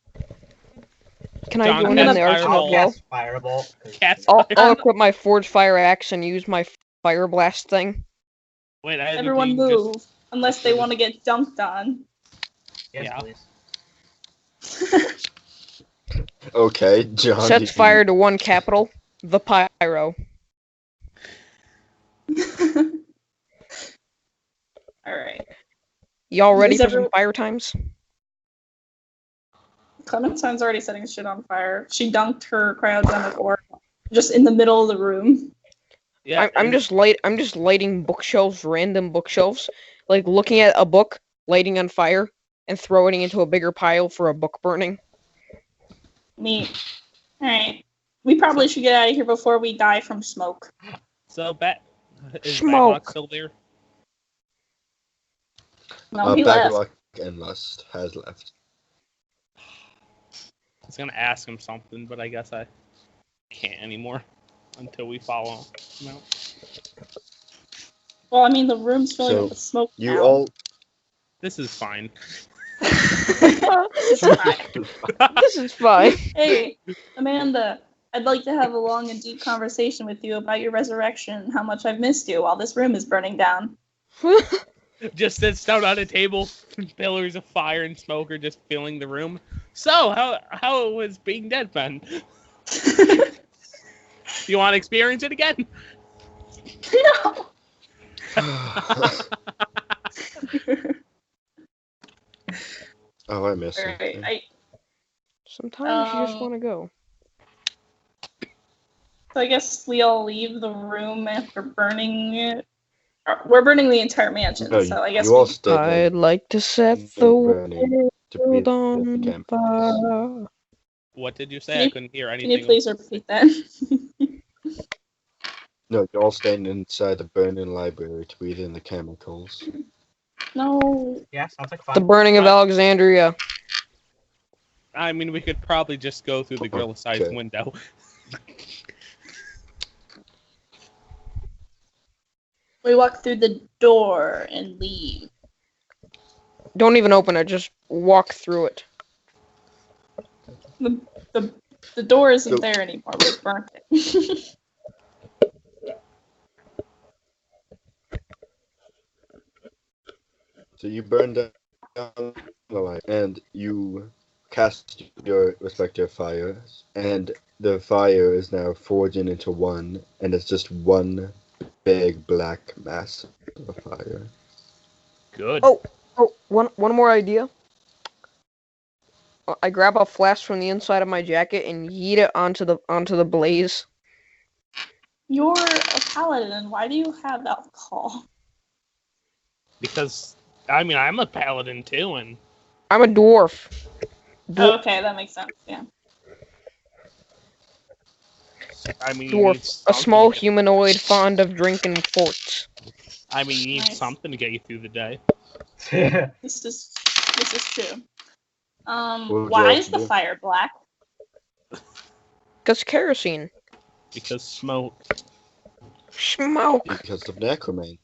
Can I John, join cast in the arson fireball. as well? Yes, Fireball. 'Cause- Cast I'll fire. equip my Forge Fire Axe and use my Fire Blast thing. Wait, I Everyone move, unless they want to get dunked on. Yes, Yeah. please. Okay, John. Sets fire to one capital, the Pyro. All right. Y'all ready Is for some everyone- fire times? Clementine's already setting shit on fire. She dunked her cryogenic orb just in the middle of the room. Yeah, I'm just lighting bookshelves, random bookshelves, like looking at a book, lighting on fire, and throwing it into a bigger pile for a book burning. Neat. All right. We probably should get out of here before we die from smoke. So, is Smoke. Baglok still there? No, he left. Baglok and Lust has left. I was gonna ask him something, but I guess I can't anymore until we follow him out. Well, I mean, the room's filling So, up with smoke You now. all. This is fine. It's fine. This is fine. Hey, Amanda, I'd like to have a long and deep conversation with you about your resurrection and how much I've missed you while this room is burning down. Just sits down on a table, pillars of fire and smoke are just filling the room. So, how was being dead, Ben? You want to experience it again? No. Oh, I miss All it. right. Sometimes you just want to go. So I guess we all leave the room after burning it. We're burning the entire mansion, No, so I guess you all we... stay. I'd like to set the burning to be world the on camp. fire. What did you say? Can I you- couldn't hear Can anything. you please repeat that? No, you're all staying inside the burning library to breathe in the chemicals. No. Yeah, sounds like fun. The burning of Alexandria. I mean, we could probably just go through the grill-sized Okay. window. We walk through the door and leave. Don't even open it, just walk through it. The door isn't So- there anymore. We burnt it. So you burn down the light, and you cast your respective fires, and the fire is now forging into one, and it's just one big black mass of fire. Good. Oh, one more idea. I grab a flask from the inside of my jacket and yeet it onto the blaze. You're a paladin. Why do you have alcohol? Because, I mean, I'm a paladin too, and I'm a dwarf. Oh, okay, that makes sense. Yeah. I mean, you need Dwarf, a something small to get- humanoid fond of drinking forts. I mean, you need Nice. something to get you through the day. This is true. What would you Why like is to the do? fire black? Cause kerosene. Because smoke. Smoke. Because of necromancy.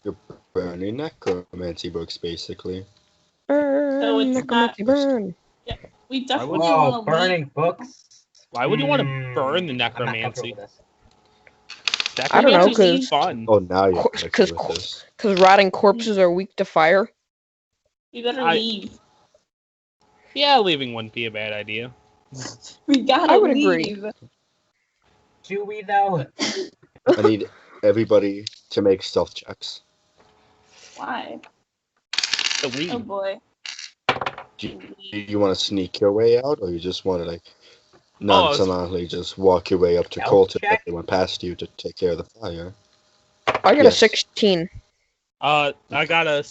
You're burning necromancy books, basically. Burn So it's necromancy, not- burn. We definitely would- want Whoa, to burning books. Why would you want to burn the I'm not comfortable necromancy? with this. I don't know, Necromancy's 'cause- fun. Oh, now you're Because connected with this. rotting corpses are weak to fire. We better I- leave. Yeah, leaving wouldn't be a bad idea. We gotta I would agree. leave. Do we though? I need everybody to make stealth checks. Why? To leave. Oh boy. Do you want to sneak your way out, or you just want to like nonchalantly just walk your way up to Stealth Colton check? if they went past you to take care of the fire? I got a Yes. 16. I got a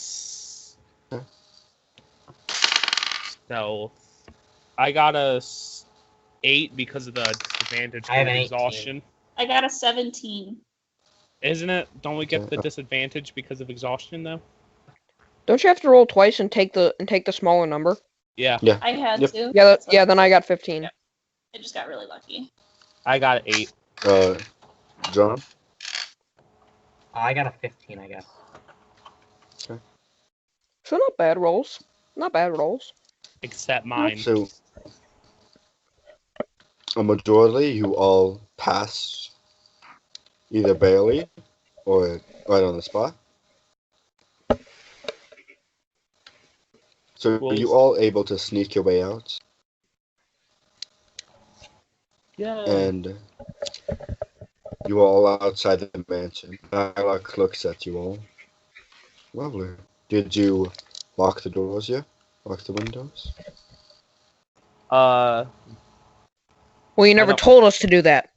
Huh? so I got a 8 because of the disadvantage I have from an 18. exhaustion. I got a 17. Isn't it? Don't we get the disadvantage because of exhaustion though? Don't you have to roll twice and take the smaller number? Yeah, I had Yep. to. Yeah, so then I got 15. Yeah. I just got really lucky. I got 8. John? I got a 15, I guess. So not bad rolls. Not bad rolls. Except mine. So, a majority, you all pass either barely or right on the spot. So, Well, are you all able to sneak your way out? Yeah. And you are all outside the mansion. Baglok looks at you all. Lovely. Did you lock the doors yet? Lock the windows? Well, you never don't- told us to do that.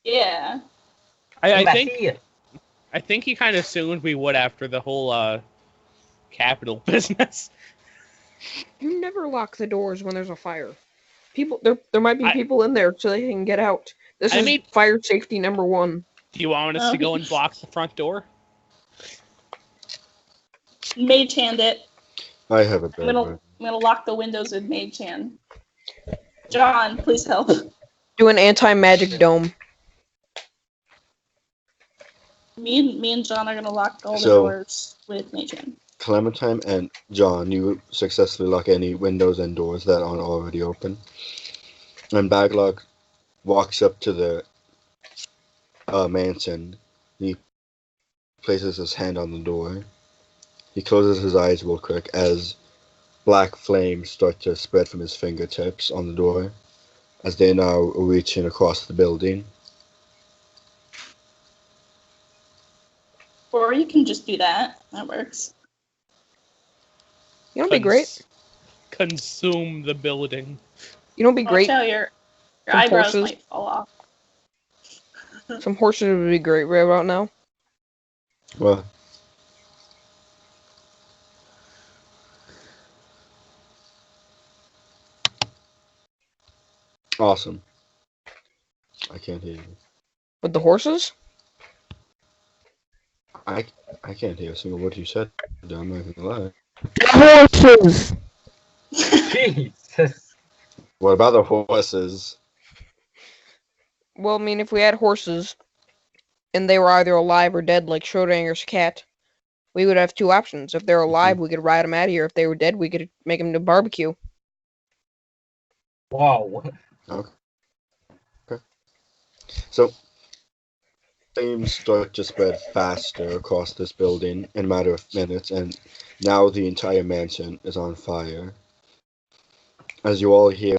Yeah. I Let's think see it. I think he kind of assumed we would after the whole capital business. You never lock the doors when there's a fire. People, there might be I- people in there so they can get out. This I is mean- fire safety number 1. Do you want us to go and block the front door? Mage hand it. I have a I'm bad gonna one. I'm gonna lock the windows with mage hand. John, please help. Do an anti-magic dome. Me and John are gonna lock all the So- doors with mage hand. Clementine and John, you successfully lock any windows and doors that aren't already open. And Baglok walks up to the mansion. He places his hand on the door. He closes his eyes real quick as black flames start to spread from his fingertips on the door as they now reaching across the building. Or you can just do that. That works. You know what'd be great? Consume the building. You know what'd be Watch great? out, your Some eyebrows horses. might fall off. Some horses would be great right about now. Well, awesome. I can't hear you. With the horses? I can't hear a single word you said. I'm not gonna lie. Horses! Jesus. What about the horses? Well, I mean, if we had horses, and they were either alive or dead, like Schrodinger's cat, we would have 2 options. If they're alive, we could ride them out of here. If they were dead, we could make them to barbecue. Whoa. So, flames start to spread faster across this building in a matter of minutes, and now the entire mansion is on fire. As you all hear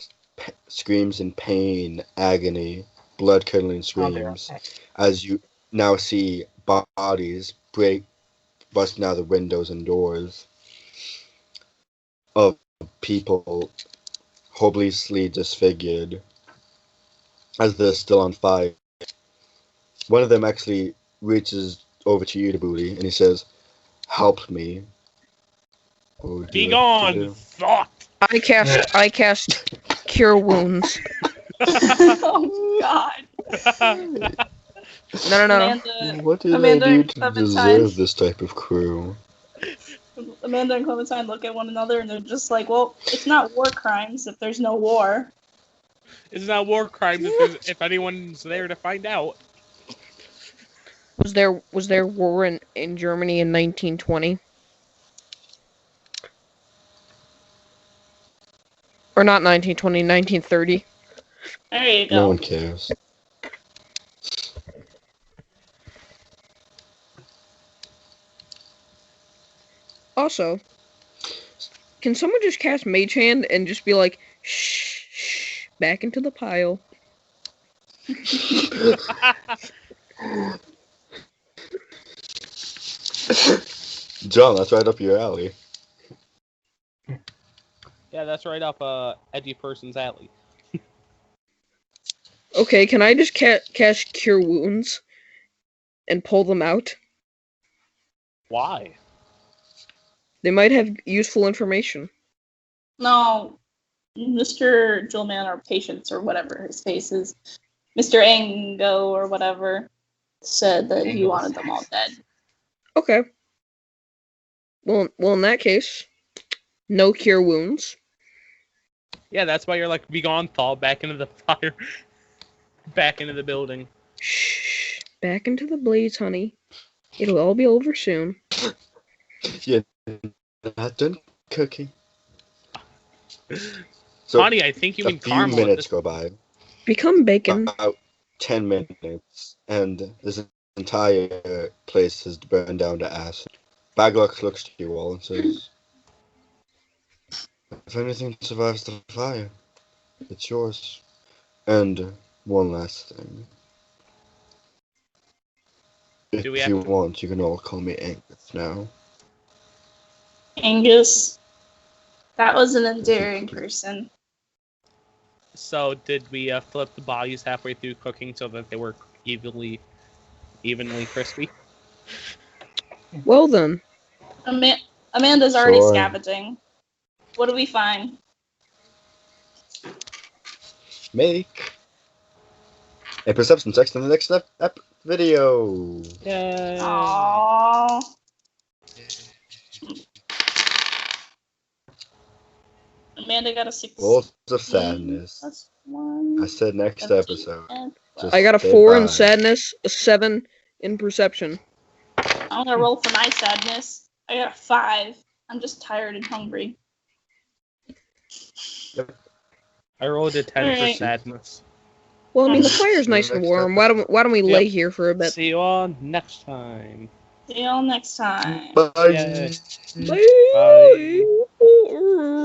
screams in pain, agony, blood-curdling screams, as you now see bodies busting out the windows and doors of people hopelessly disfigured as they're still on fire. One of them actually reaches over to you, Booty, and he says, "Help me." What would Be you like to gone, do? thought. I cast Cure Wounds. Oh God. No. Amanda, What did Amanda I do and to Clementine. deserve this type of crew? Amanda and Clementine look at one another and they're just like, "Well, it's not war crimes if there's no war." It's not war crimes if anyone's there to find out. Was there war in Germany in 1920? Or not 1920, 1930. There you No go. one cares. Also, can someone just cast Mage Hand and just be like, shh, shh, back into the pile? John, that's right up your alley. Yeah, that's right up edgy person's alley. Okay, can I just cast Cure Wounds and pull them out? Why? They might have useful information. No, Mr. Jewelman or Patience or whatever his face is, Mr. Ango or whatever, said that he Angos. wanted them all dead. Okay. Well, in that case, no Cure Wounds. Yeah, that's why you're like, be gone, fall back into the fire. Back into the building. Shh, back into the blaze, honey. It'll all be over soon. You're not done cooking. So Honey, I think you a mean few caramel. minutes go by. Become bacon. About 10 minutes, and this entire place has burned down to ash. Baglok looks to you all and says, if anything survives the fire, it's yours. And one last thing. If Do we have you to- want, you can all call me Angus now. Angus, that was an endearing person. So did we flip the bodies halfway through cooking so that they were evenly crispy? Well then, Amanda's already Sure. scavenging. What do we find? Make a perception check in the next video. Yay! Aww. Amanda got a 6. Rolls of sadness. Plus 1. I said next 17, episode. and Just I got a stay 4 in by. sadness, a 7 in perception. I'm gonna roll for my sadness. I got a 5. I'm just tired and hungry. I rolled a 10 for Alright. sadness. Well, I mean, the fire's nice and warm. Why don't we lay here for a bit? See you all next time. See y'all next time. Bye. Yay. Bye. Bye.